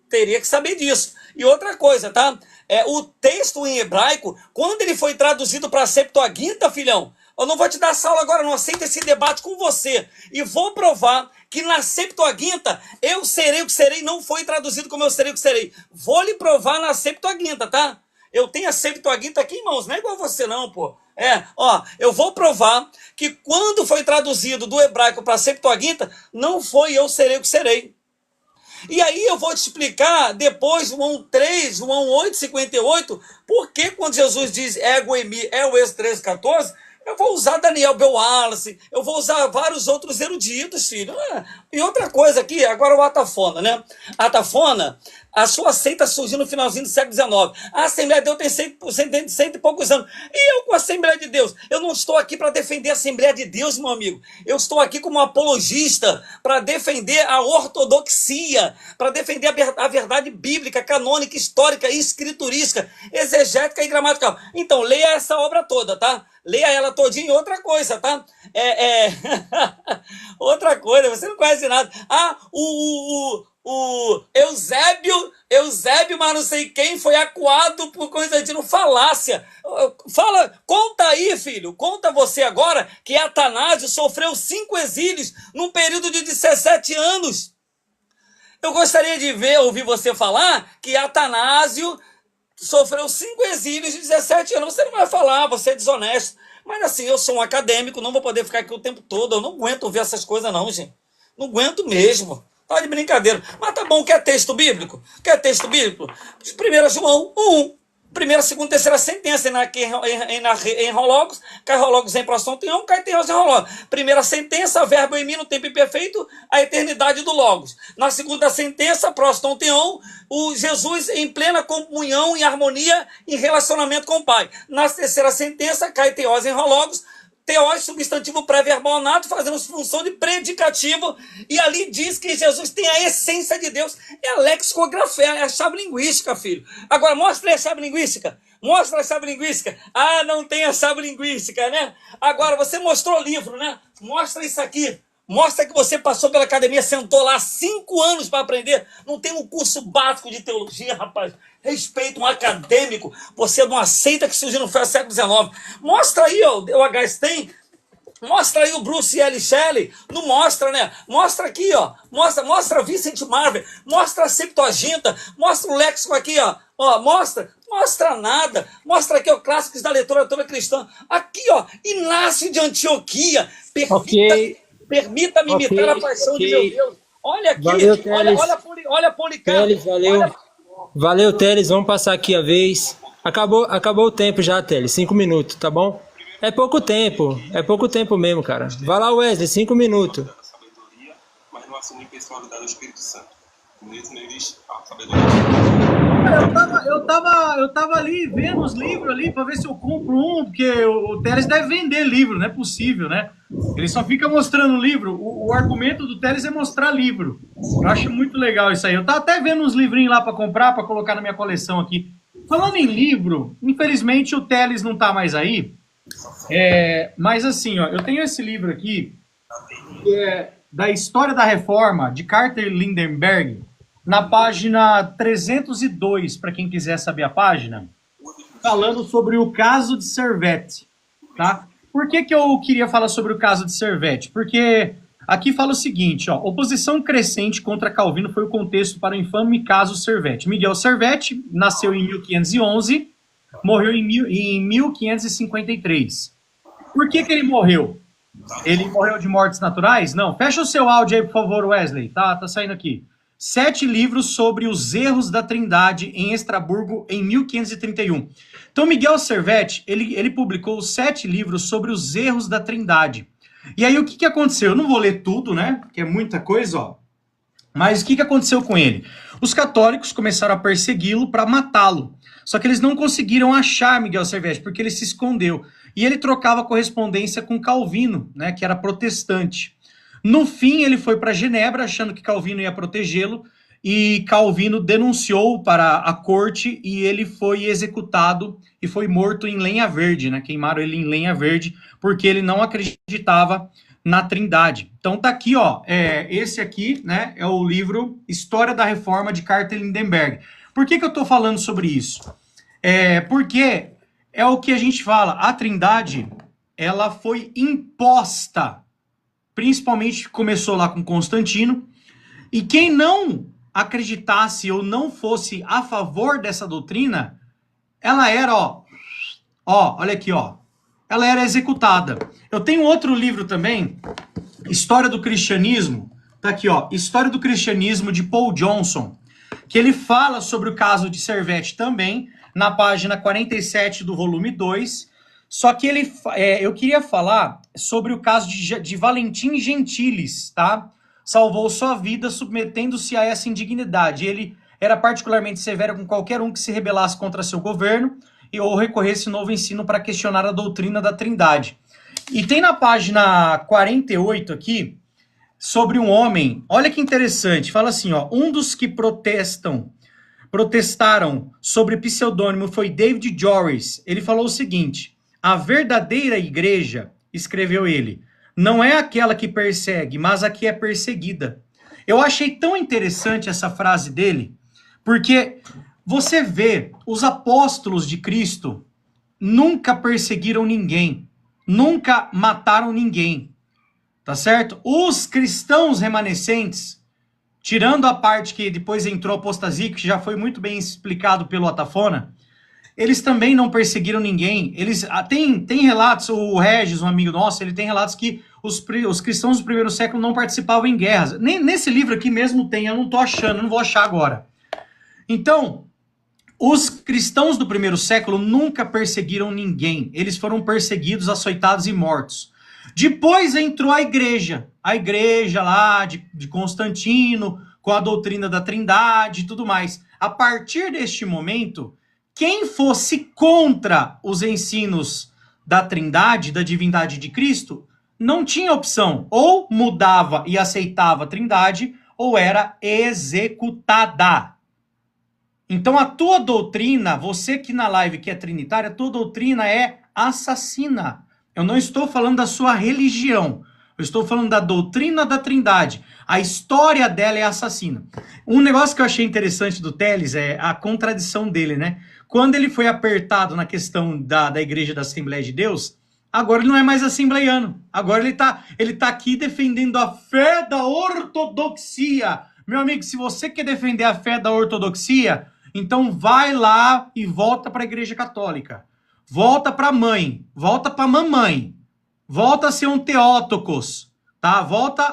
Teria que saber disso. E outra coisa, tá? O texto em hebraico, quando ele foi traduzido para a Septuaginta, filhão, eu não vou te dar essa aula agora, não aceito esse debate com você. E vou provar que na Septuaginta, eu serei o que serei, não foi traduzido como eu serei o que serei. Vou lhe provar na Septuaginta, tá? Eu tenho a Septuaginta aqui em mãos, não é igual você não, pô. Eu vou provar que quando foi traduzido do hebraico para a Septuaginta, não foi eu serei o que serei. E aí eu vou te explicar depois, João 3, João 8, 58, porque quando Jesus diz ego em mim, é o Êxodo 13, 14, eu vou usar Daniel Bell Wallace, eu vou usar vários outros eruditos, filho. E outra coisa aqui, agora o Atafona, né? Atafona, a sua seita surgiu no finalzinho do século XIX. A Assembleia de Deus tem cento e poucos anos. E eu com a Assembleia de Deus? Eu não estou aqui para defender a Assembleia de Deus, meu amigo. Eu estou aqui como apologista para defender a ortodoxia, para defender a verdade bíblica, canônica, histórica, escriturística, exegética e gramatical. Então, leia essa obra toda, tá? Leia ela todinha. E outra coisa, tá? Outra coisa, você não conhece nada. O Eusébio, mas não sei quem, foi acuado por Constantino, falácia. Conta aí, filho, conta você agora que Atanásio sofreu 5 exílios num período de 17 anos. Eu gostaria de ouvir você falar que Atanásio sofreu 5 exílios de 17 anos. Você não vai falar, você é desonesto. Mas assim, eu sou um acadêmico, não vou poder ficar aqui o tempo todo. Eu não aguento ouvir essas coisas não, gente. Não aguento mesmo. Tá de brincadeira. Mas tá bom, quer texto bíblico? Quer texto bíblico? 1 João 1. Primeira, segunda, terceira sentença em Rologos, cai Rologos em prostonteon, cai teos em Rologos. Primeira sentença, verbo em mim no tempo imperfeito, a eternidade do Logos. Na segunda sentença, prostonteon, o Jesus em plena comunhão, em harmonia, em relacionamento com o Pai. Na terceira sentença, cai teos em Rologos, teós, substantivo pré-verbal nato, fazendo função de predicativo, e ali diz que Jesus tem a essência de Deus. É a lexicografia, é a chave linguística, filho. Agora, mostra aí a chave linguística. Mostra a chave linguística. Não tem a chave linguística, né? Agora, você mostrou o livro, né? Mostra isso aqui. Mostra que você passou pela academia, sentou lá 5 anos para aprender. Não tem um curso básico de teologia, rapaz. Respeita um acadêmico. Você não aceita que surgiu no século XIX. Mostra aí, ó, o H. Stein. Mostra aí o Bruce L. Shelley. Não mostra, né? Mostra aqui, ó. Mostra Vincent Marvel. Mostra a Septuaginta. Mostra o léxico aqui, ó. Mostra nada. Mostra aqui, ó, clássicos da literatura cristã. Aqui, ó, Inácio de Antioquia. Ok. Permita-me imitar a paixão de meu Deus. Olha aqui, Valeu, Teles. olha Policarpo. Teles, valeu. Valeu, Teles. Vamos passar aqui a vez. Acabou o tempo já, Teles. 5 minutos, tá bom? É pouco tempo mesmo, cara. Vai lá, Wesley, 5 minutos. Mas não assumir pessoalidade do Espírito Santo. Neles, a sabedoria. Eu tava ali vendo os livros ali para ver se eu compro um, porque o Teles deve vender livro, não é possível, né? Ele só fica mostrando livro. O argumento do Teles é mostrar livro. Eu acho muito legal isso aí. Eu tava até vendo uns livrinhos lá para comprar, para colocar na minha coleção aqui. Falando em livro, infelizmente o Teles não tá mais aí. Mas assim, ó, eu tenho esse livro aqui, que é da História da Reforma, de Carter Lindenberg, na página 302, para quem quiser saber a página, falando sobre o caso de Servette, tá? Por que eu queria falar sobre o caso de Servette? Porque aqui fala o seguinte, ó, oposição crescente contra Calvino foi o contexto para o infame caso Servette. Miguel Servette nasceu em 1511, morreu em 1553. Por que ele morreu? Ele morreu de mortes naturais? Não. Fecha o seu áudio aí, por favor, Wesley. Tá saindo aqui. 7 livros sobre os erros da Trindade em Estraburgo em 1531. Então, Miguel Servette, ele publicou 7 livros sobre os erros da Trindade. E aí, o que aconteceu? Eu não vou ler tudo, né? Porque é muita coisa, ó. Mas o que aconteceu com ele? Os católicos começaram a persegui-lo para matá-lo. Só que eles não conseguiram achar Miguel Servette, porque ele se escondeu. E ele trocava correspondência com Calvino, né, que era protestante. No fim, ele foi para Genebra, achando que Calvino ia protegê-lo, e Calvino denunciou para a corte, e ele foi executado e foi morto em lenha verde, né? Queimaram ele em lenha verde, porque ele não acreditava na Trindade. Então tá aqui, ó, esse aqui, né, é o livro História da Reforma, de Carter Lindenberg. Por que eu estou falando sobre isso? Porque é o que a gente fala, a Trindade, ela foi imposta, principalmente começou lá com Constantino, e quem não acreditasse ou não fosse a favor dessa doutrina, ela era, olha aqui, ó, ela era executada. Eu tenho outro livro também, História do Cristianismo, tá aqui, ó, História do Cristianismo, de Paul Johnson, que ele fala sobre o caso de Servette também, na página 47 do volume 2, só que eu queria falar sobre o caso de Valentim Gentilis, tá? Salvou sua vida submetendo-se a essa indignidade. Ele era particularmente severo com qualquer um que se rebelasse contra seu governo ou recorresse novo ensino para questionar a doutrina da Trindade. E tem na página 48 aqui, sobre um homem, olha que interessante, fala assim, ó, um dos que protestaram sobre pseudônimo foi David Joris. Ele falou o seguinte, a verdadeira igreja, escreveu ele, não é aquela que persegue, mas a que é perseguida. Eu achei tão interessante essa frase dele, porque você vê, os apóstolos de Cristo nunca perseguiram ninguém, nunca mataram ninguém, tá certo? Os cristãos remanescentes, tirando a parte que depois entrou a apostasia, que já foi muito bem explicado pelo Atafona, eles também não perseguiram ninguém. Eles tem relatos, o Regis, um amigo nosso, ele tem relatos que os cristãos do primeiro século não participavam em guerras. Nesse livro aqui mesmo tem, eu não tô achando, não vou achar agora. Então, os cristãos do primeiro século nunca perseguiram ninguém. Eles foram perseguidos, açoitados e mortos. Depois entrou a igreja lá de Constantino, com a doutrina da Trindade e tudo mais. A partir deste momento, quem fosse contra os ensinos da Trindade, da divindade de Cristo, não tinha opção. Ou mudava e aceitava a Trindade, ou era executada. Então a tua doutrina, você que na live que é trinitária, a tua doutrina é assassina. Eu não estou falando da sua religião, Eu estou falando da doutrina da Trindade. A história dela é assassina. Um negócio que eu achei interessante do Telles é a contradição dele, né? Quando ele foi apertado na questão da Igreja da Assembleia de Deus, agora ele não é mais assembleiano. Agora ele tá aqui defendendo a fé da ortodoxia. Meu amigo, se você quer defender a fé da ortodoxia, então vai lá e volta para a Igreja Católica. Volta para a mãe, volta para a mamãe. Volta a ser um Theotokos, tá? Volta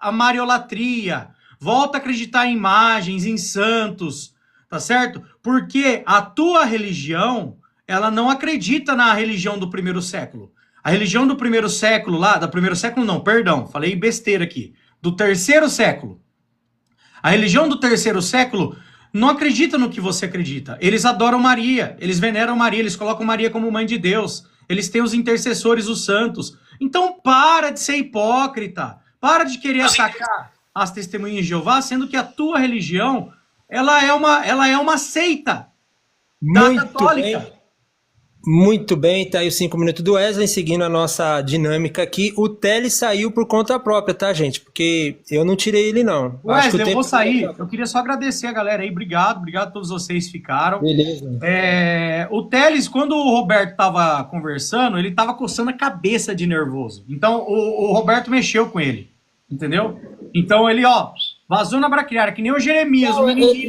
a mariolatria, volta a acreditar em imagens, em santos, tá certo? Porque a tua religião, ela não acredita na religião do primeiro século. A religião do primeiro século lá, do primeiro século não, perdão, falei besteira aqui, do terceiro século. A religião do terceiro século não acredita no que você acredita. Eles adoram Maria, eles veneram Maria, eles colocam Maria como mãe de Deus. Eles têm os intercessores, os santos. Então para de ser hipócrita. Para de querer atacar as testemunhas de Jeová, sendo que a tua religião, ela é uma seita da Muito católica. bem. Muito bem, tá aí os 5 minutos do Wesley, seguindo a nossa dinâmica aqui. O Teles saiu por conta própria, tá, gente? Porque eu não tirei ele, não. Acho que Wesley, o eu vou tempo... sair. Eu queria só agradecer a galera aí. Obrigado a todos vocês que ficaram. Beleza. O Teles, quando o Roberto tava conversando, ele tava coçando a cabeça de nervoso. Então, o Roberto mexeu com ele. Entendeu? Então, ele, vazou na braquiária, que nem o Jeremias.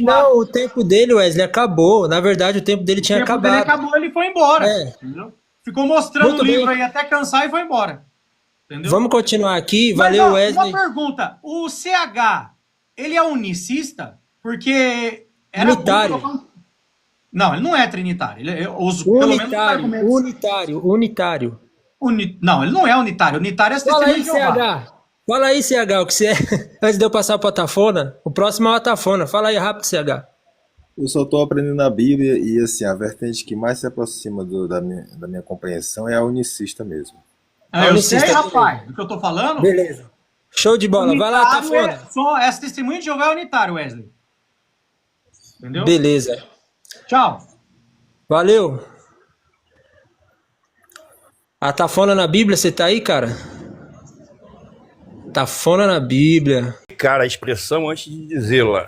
Não, o tempo dele, Wesley, acabou. Na verdade, o tempo dele tinha acabado. Ele acabou, ele foi embora. Entendeu? Ficou mostrando Muito o livro bem. aí até cansar e foi embora. Entendeu? Vamos continuar aqui. Mas, Valeu, Wesley. uma pergunta. O CH, ele é unicista? Porque era Unitário. Não, ele não é trinitário. Ele é, Unitário. Não, ele não é unitário. Unitário é as Fala aí, testemunhas de Jeová. CH. Fala aí, CH, o que você é. Antes de eu passar para o Atafona, o próximo é o Atafona. Fala aí rápido, CH. Eu só estou aprendendo a Bíblia e assim, a vertente que mais se aproxima da minha compreensão é a unicista mesmo. Eu sei, rapaz, do que eu tô falando. Beleza. Show de bola. Vai lá, Atafona. Essa testemunha de Jeová é unitário, Wesley. Entendeu? Beleza. Tchau. Valeu. Atafona na Bíblia, você tá aí, cara? Atafona na Bíblia. Cara, a expressão antes de dizê-la,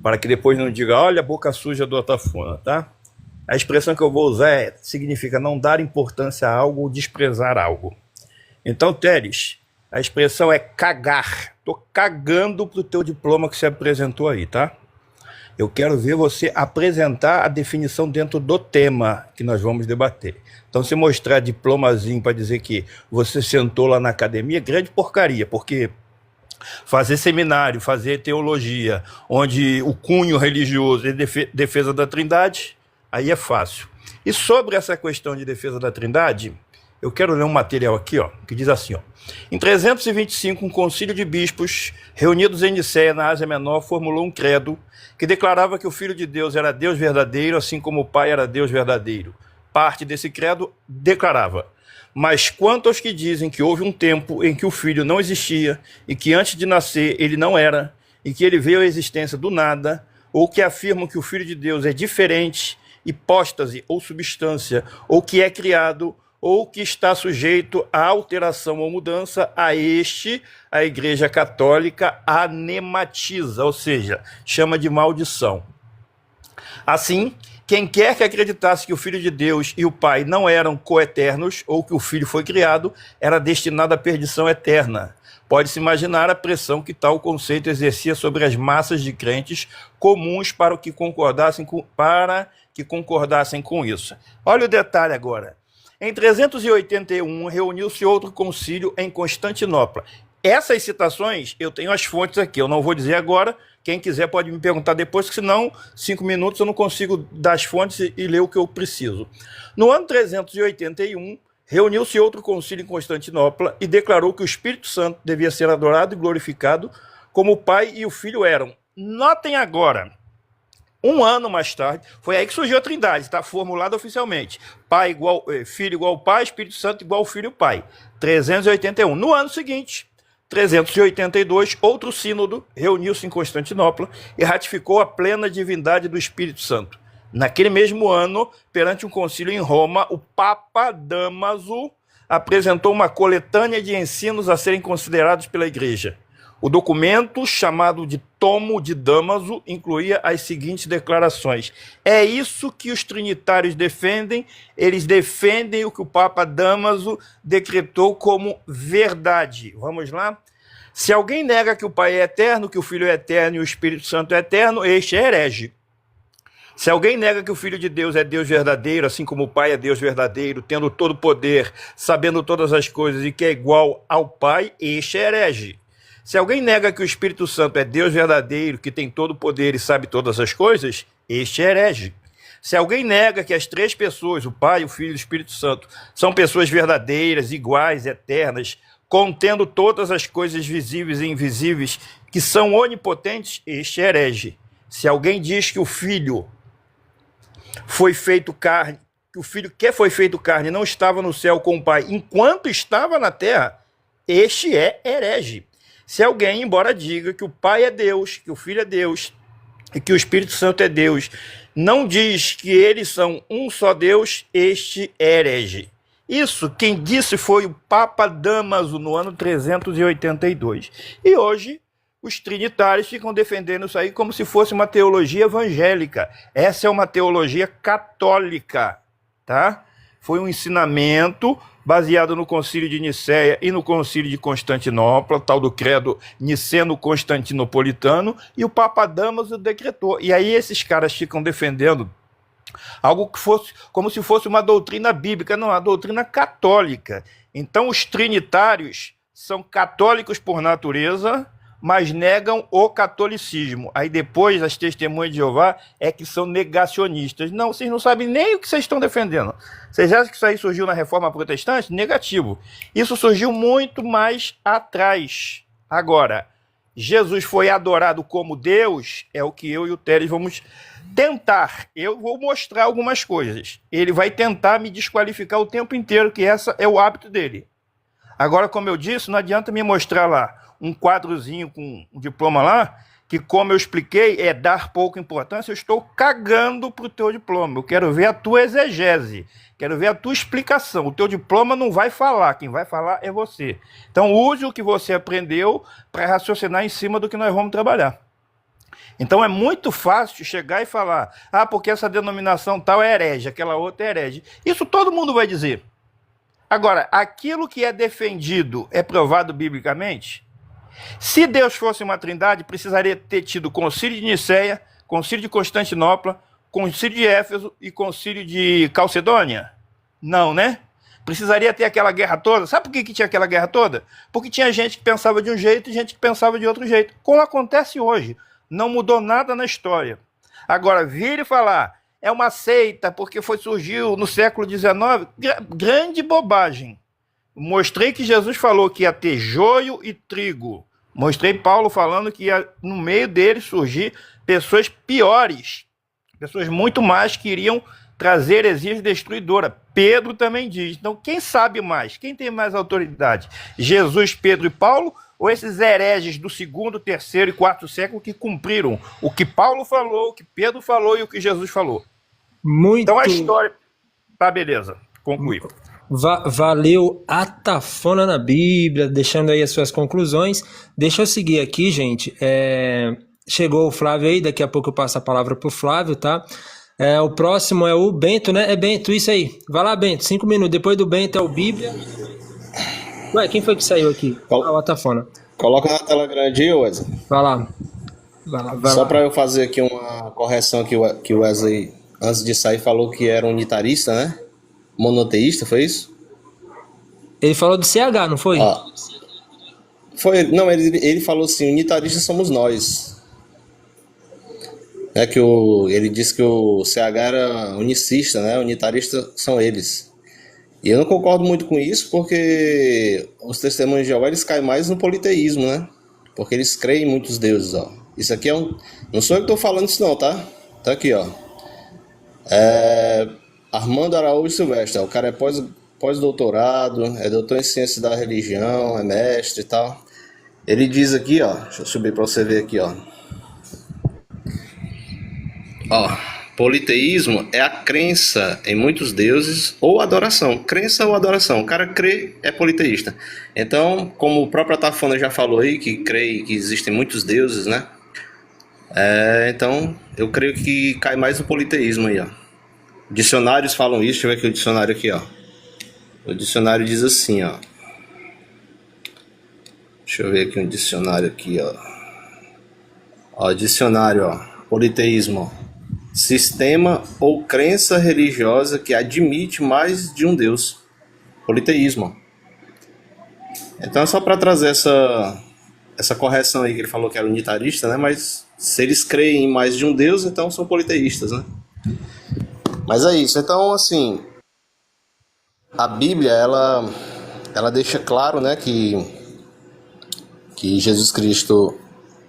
para que depois não diga, olha a boca suja do Atafona, tá? A expressão que eu vou usar significa não dar importância a algo ou desprezar algo. Então, Teres, a expressão é cagar. Tô cagando pro teu diploma que você apresentou aí, tá? Eu quero ver você apresentar a definição dentro do tema que nós vamos debater. Então, se mostrar diplomazinho para dizer que você sentou lá na academia, grande porcaria, porque fazer seminário, fazer teologia, onde o cunho religioso é defesa da Trindade, aí é fácil. E sobre essa questão de defesa da Trindade, eu quero ler um material aqui, que diz assim, em 325, um concílio de bispos, reunidos em Nicéia, na Ásia Menor, formulou um credo que declarava que o Filho de Deus era Deus verdadeiro, assim como o Pai era Deus verdadeiro. Parte desse credo declarava, mas quanto aos que dizem que houve um tempo em que o Filho não existia, e que antes de nascer ele não era, e que ele veio à existência do nada, ou que afirmam que o Filho de Deus é diferente, hipóstase ou substância, ou que é criado, ou que está sujeito a alteração ou mudança, a Igreja Católica anematiza, ou seja, chama de maldição. Assim, quem quer que acreditasse que o Filho de Deus e o Pai não eram coeternos, ou que o Filho foi criado, era destinado à perdição eterna. Pode-se imaginar a pressão que tal conceito exercia sobre as massas de crentes comuns para que concordassem com isso. Olha o detalhe agora. Em 381, reuniu-se outro concílio em Constantinopla. Essas citações, eu tenho as fontes aqui, eu não vou dizer agora, quem quiser pode me perguntar depois, que senão 5 minutos eu não consigo dar as fontes e ler o que eu preciso. No ano 381, reuniu-se outro concílio em Constantinopla e declarou que o Espírito Santo devia ser adorado e glorificado como o Pai e o Filho eram. Notem agora, um ano mais tarde, foi aí que surgiu a Trindade, está formulada oficialmente. Pai igual, Filho igual Pai, Espírito Santo igual Filho e Pai. 381. No ano seguinte, 382, outro sínodo reuniu-se em Constantinopla e ratificou a plena divindade do Espírito Santo. Naquele mesmo ano, perante um concílio em Roma, o Papa Dámaso apresentou uma coletânea de ensinos a serem considerados pela Igreja. O documento, chamado de Tomo de Damaso, incluía as seguintes declarações. É isso que os trinitários defendem, eles defendem o que o Papa Damaso decretou como verdade. Vamos lá? Se alguém nega que o Pai é eterno, que o Filho é eterno e o Espírito Santo é eterno, este é herege. Se alguém nega que o Filho de Deus é Deus verdadeiro, assim como o Pai é Deus verdadeiro, tendo todo o poder, sabendo todas as coisas e que é igual ao Pai, este é herege. Se alguém nega que o Espírito Santo é Deus verdadeiro, que tem todo o poder e sabe todas as coisas, este é herege. Se alguém nega que as três pessoas, o Pai, o Filho e o Espírito Santo, são pessoas verdadeiras, iguais, eternas, contendo todas as coisas visíveis e invisíveis, que são onipotentes, este é herege. Se alguém diz que o Filho foi feito carne, que o Filho que foi feito carne não estava no céu com o Pai enquanto estava na terra, este é herege. Se alguém, embora diga que o Pai é Deus, que o Filho é Deus e que o Espírito Santo é Deus, não diz que eles são um só Deus, este é herege. Isso quem disse foi o Papa Damaso no ano 382. E hoje os trinitários ficam defendendo isso aí como se fosse uma teologia evangélica. Essa é uma teologia católica, tá? Foi um ensinamento baseado no Concílio de Nicéia e no Concílio de Constantinopla, tal do credo niceno-constantinopolitano, e o Papa Damaso decretou. E aí esses caras ficam defendendo algo que fosse como se fosse uma doutrina bíblica, não, a doutrina católica. Então os trinitários são católicos por natureza, mas negam o catolicismo. Aí depois as testemunhas de Jeová é que são negacionistas. Não, vocês não sabem nem o que vocês estão defendendo. Vocês acham que isso aí surgiu na Reforma Protestante? Negativo. Isso surgiu muito mais atrás. Agora, Jesus foi adorado como Deus, é o que eu e o Teres vamos tentar. Eu vou mostrar algumas coisas. Ele vai tentar me desqualificar o tempo inteiro, que esse é o hábito dele. Agora, como eu disse, não adianta me mostrar lá um quadrozinho com um diploma lá, que, como eu expliquei, é dar pouca importância. Eu estou cagando para o teu diploma. Eu quero ver a tua exegese, quero ver a tua explicação. O teu diploma não vai falar, quem vai falar é você. Então use o que você aprendeu para raciocinar em cima do que nós vamos trabalhar. Então é muito fácil chegar e falar, porque essa denominação tal é herege, aquela outra é herege. Isso todo mundo vai dizer. Agora, aquilo que é defendido é provado biblicamente? Se Deus fosse uma trindade, precisaria ter tido Concílio de Nicéia, Concílio de Constantinopla, Concílio de Éfeso e Concílio de Calcedônia? Não, né? Precisaria ter aquela guerra toda. Sabe por que tinha aquela guerra toda? Porque tinha gente que pensava de um jeito e gente que pensava de outro jeito. Como acontece hoje. Não mudou nada na história. Agora, vir e falar, é uma seita porque surgiu no século XIX, grande bobagem. Mostrei que Jesus falou que ia ter joio e trigo. Mostrei Paulo falando que ia, no meio deles, surgir pessoas piores. Pessoas muito mais que iriam trazer heresia destruidora. Pedro também diz. Então, quem sabe mais? Quem tem mais autoridade? Jesus, Pedro e Paulo? Ou esses hereges do 2º, 3º e 4º século que cumpriram o que Paulo falou, o que Pedro falou e o que Jesus falou? Muito. Então, a história... Tá, beleza. Concluí. Valeu, Atafona na Bíblia, deixando aí as suas conclusões. Deixa eu seguir aqui, gente. Chegou o Flávio aí, daqui a pouco eu passo a palavra pro Flávio, tá? O próximo é o Bento, né? É Bento, isso aí. Vai lá, Bento, 5 minutos. Depois do Bento é o Bíblia. Ué, quem foi que saiu aqui? O Atafona. Coloca na tela grande aí, Wesley. Vai lá. Só para eu fazer aqui uma correção que o Wesley, antes de sair, falou que era unitarista, né? Monoteísta, foi isso? Ele falou do CH, não foi? Foi, não, ele falou assim, unitaristas somos nós. Ele disse que o CH era unicista, né? Unitaristas são eles. E eu não concordo muito com isso, porque os testemunhos de Jeová, eles caem mais no politeísmo, né? Porque eles creem em muitos deuses, ó. Isso aqui não sou eu que estou falando isso não, tá? Tá aqui, ó. Armando Araújo Silvestre, o cara é pós-doutorado, é doutor em ciência da religião, é mestre e tal. Ele diz aqui, ó, deixa eu subir para você ver aqui, ó. Politeísmo é a crença em muitos deuses ou adoração. Crença ou adoração. O cara crê, é politeísta. Então, como o próprio Atafona já falou aí, que crê que existem muitos deuses, né? Então, eu creio que cai mais no politeísmo aí, ó. Dicionários falam isso. Deixa eu ver aqui o dicionário aqui, ó. O dicionário diz assim, ó. Deixa eu ver aqui um dicionário aqui, ó. Ó, dicionário, ó. Politeísmo. Sistema ou crença religiosa que admite mais de um Deus. Politeísmo. Então é só para trazer essa correção aí que ele falou que era unitarista, né? Mas se eles creem em mais de um Deus, então são politeístas, né? Mas é isso. Então, assim, a Bíblia, ela deixa claro, né, que Jesus Cristo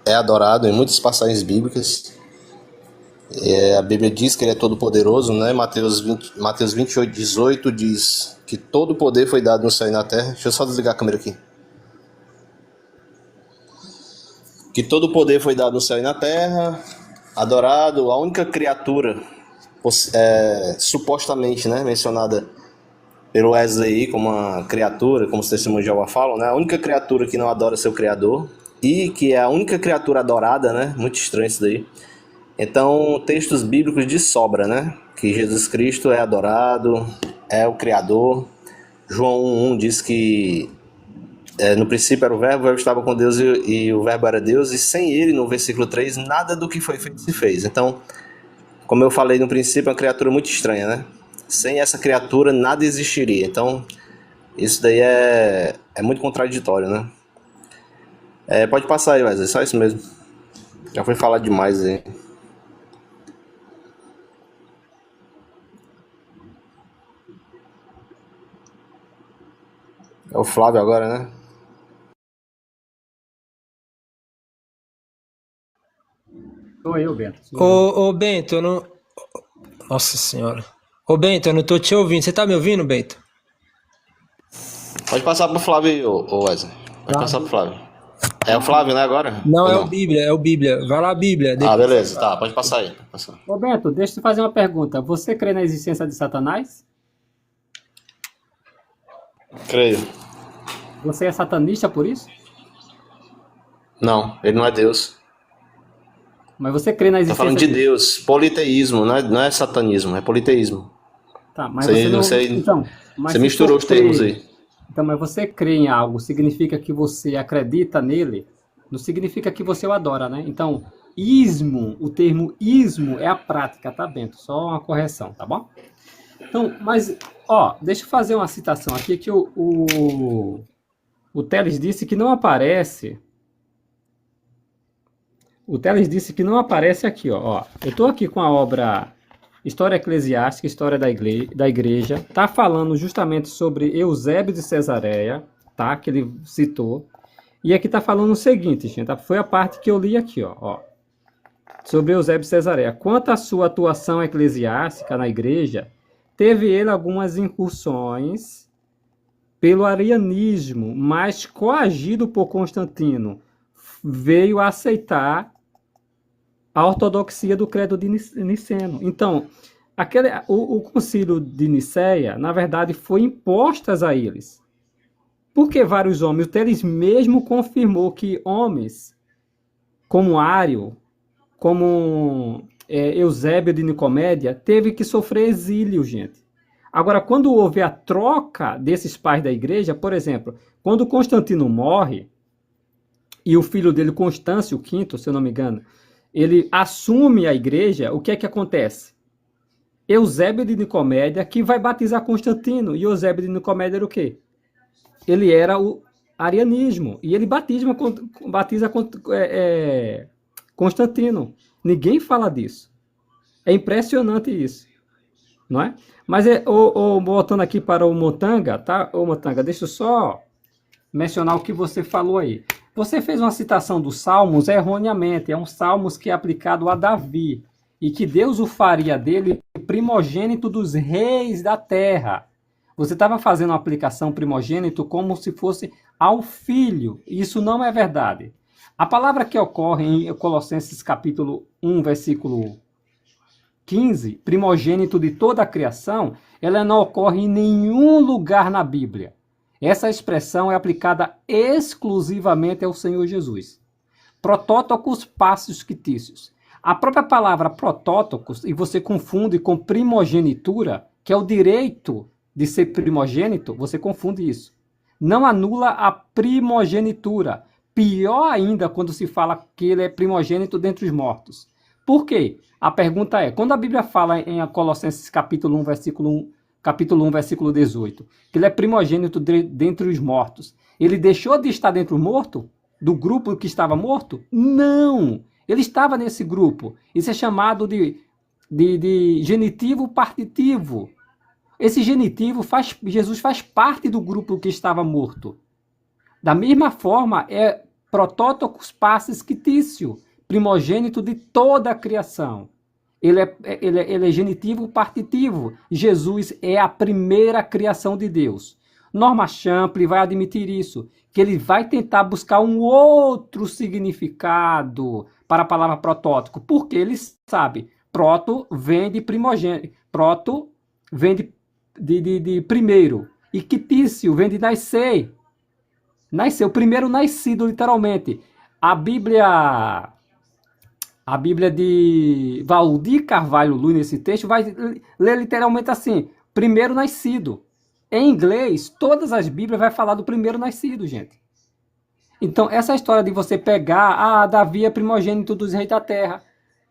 é adorado em muitas passagens bíblicas. A Bíblia diz que ele é todo poderoso, né? Mateus 28, 18 diz que todo o poder foi dado no céu e na terra. Deixa eu só desligar a câmera aqui. Que todo o poder foi dado no céu e na terra, adorado, a única criatura supostamente, né, mencionada pelo Wesley como uma criatura, como os testemunhos de Jeová falam, né, a única criatura que não adora seu Criador e que é a única criatura adorada, né, muito estranho isso daí. Então, textos bíblicos de sobra, né, que Jesus Cristo é adorado, é o Criador. João 1:1 diz que no princípio era o verbo estava com Deus e o verbo era Deus, e sem ele, no versículo 3, nada do que foi feito se fez. Então, como eu falei no princípio, é uma criatura muito estranha, né? Sem essa criatura, nada existiria. Então, isso daí é muito contraditório, né? Pode passar aí, Wesley, só isso mesmo. Já foi falado demais aí. É o Flávio agora, né? Sou eu, Bento. Ô Bento, eu não. Nossa senhora. Ô Bento, eu não tô te ouvindo. Você tá me ouvindo, Bento? Pode passar pro Flávio aí, ô Wesley. Pode passar pro Flávio. É o Flávio, né, agora? Não, Ou é o Bíblia, é o Bíblia. Vai lá, Bíblia. Beleza, tá, pode passar aí. Pode passar. Ô, Bento, deixa eu te fazer uma pergunta. Você crê na existência de Satanás? Creio. Você é satanista por isso? Não, ele não é Deus. Mas você crê na Tá existência falando de Deus. Politeísmo, não é satanismo, é politeísmo. Tá, mas Você você não... Então, mas você se misturou for os termos crer- aí. Então, mas você crê em algo, significa que você acredita nele, não significa que você o adora, né? Então, o termo ismo é a prática, tá, Bento? Só uma correção, tá bom? Então, mas, deixa eu fazer uma citação aqui que o Teles disse que não aparece. O Teles disse que não aparece aqui, ó. Eu estou aqui com a obra História Eclesiástica, História da Igreja, tá falando justamente sobre Eusébio de Cesareia, tá? Que ele citou. E aqui tá falando o seguinte, gente, foi a parte que eu li aqui, ó. Sobre Eusébio de Cesareia. Quanto à sua atuação eclesiástica na igreja, teve ele algumas incursões pelo arianismo, mas coagido por Constantino, veio a aceitar a ortodoxia do credo de Niceno. Então, o concílio de Niceia, na verdade, foi impostas a eles. Porque vários homens, o Teles mesmo confirmou que homens como Ário, como Eusébio de Nicomédia, teve que sofrer exílio, gente. Agora, quando houve a troca desses pais da igreja, por exemplo, quando Constantino morre, e o filho dele, Constâncio V, se eu não me engano, ele assume a igreja, o que é que acontece? Eusébio de Nicomédia que vai batizar Constantino. E Eusébio de Nicomédia era o quê? Ele era o arianismo. E ele batiza Constantino. Ninguém fala disso. É impressionante isso. Não é? Mas, voltando aqui para o Motanga, tá? Ô, Motanga, deixa eu só mencionar o que você falou aí. Você fez uma citação dos Salmos erroneamente. É um Salmos que é aplicado a Davi. E que Deus o faria dele primogênito dos reis da terra. Você estava fazendo uma aplicação primogênito como se fosse ao filho. Isso não é verdade. A palavra que ocorre em Colossenses capítulo 1, versículo 15, primogênito de toda a criação, ela não ocorre em nenhum lugar na Bíblia. Essa expressão é aplicada exclusivamente ao Senhor Jesus. Protótocos passos quitícios. A própria palavra protótocos, e você confunde com primogenitura, que é o direito de ser primogênito, você confunde isso. Não anula a primogenitura. Pior ainda quando se fala que ele é primogênito dentre os mortos. Por quê? A pergunta é, quando a Bíblia fala em Colossenses capítulo 1, versículo 18, que ele é primogênito dentre os mortos, ele deixou de estar dentre os mortos? Do grupo que estava morto? Não! Ele estava nesse grupo. Isso é chamado de genitivo partitivo. Esse genitivo Jesus faz parte do grupo que estava morto. Da mesma forma, é protótocos passes quitício, primogênito de toda a criação. Ele é genitivo partitivo. Jesus é a primeira criação de Deus. Norma Champlin vai admitir isso, que ele vai tentar buscar um outro significado para a palavra protótipo, porque ele sabe, proto vem de primogênito, proto vem de primeiro, e quitício vem de nascer. Nasceu, primeiro nascido, literalmente. A Bíblia de Valdir Carvalho Luiz, nesse texto, vai ler literalmente assim, primeiro nascido. Em inglês, todas as Bíblias vai falar do primeiro nascido, gente. Então, essa história de você pegar, Davi é primogênito dos reis da terra.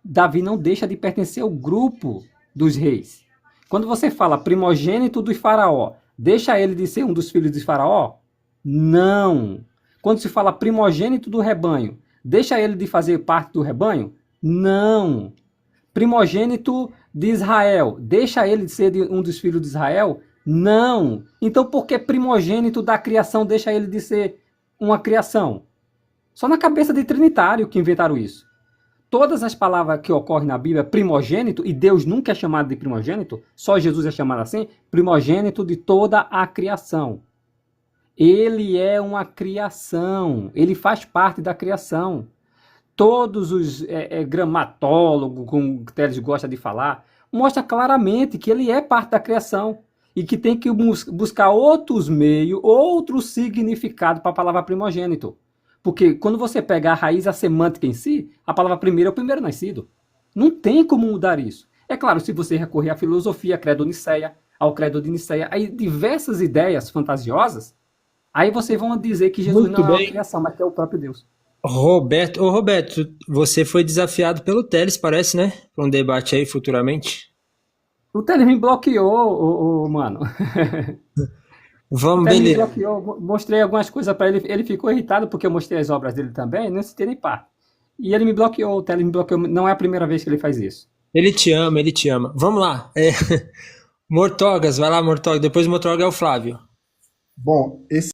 Davi não deixa de pertencer ao grupo dos reis. Quando você fala primogênito do faraó, deixa ele de ser um dos filhos de faraó? Não. Quando se fala primogênito do rebanho, deixa ele de fazer parte do rebanho? Não. Primogênito de Israel, deixa ele de ser um dos filhos de Israel? Não. Então, por que primogênito da criação deixa ele de ser uma criação? Só na cabeça de trinitário que inventaram isso. Todas as palavras que ocorrem na Bíblia, primogênito, e Deus nunca é chamado de primogênito, só Jesus é chamado assim, primogênito de toda a criação. Ele é uma criação, ele faz parte da criação. Todos os gramatólogos, como o Teles gosta de falar, mostra claramente que ele é parte da criação e que tem que buscar outros meios, outro significado para a palavra primogênito. Porque quando você pega a raiz, a semântica em si, a palavra primeiro é o primeiro nascido. Não tem como mudar isso. É claro, se você recorrer à filosofia, ao credo de Nicéia, aí diversas ideias fantasiosas, aí vocês vão dizer que Jesus Muito não é bem. uma criação, mas que é o próprio Deus. Roberto, você foi desafiado pelo Teles, parece, né? Para um debate aí futuramente. O Teles me bloqueou, mano. Vamos, Até me beleza. bloqueou, mostrei algumas coisas para ele, ele ficou irritado porque eu mostrei as obras dele também, não citei nem parte. E ele me bloqueou, o Teles me bloqueou, não é a primeira vez que ele faz isso. Ele te ama, ele te ama. Vamos lá. Mortogas, vai lá, Mortogas. Depois o Mortoga é o Flávio. Bom, esse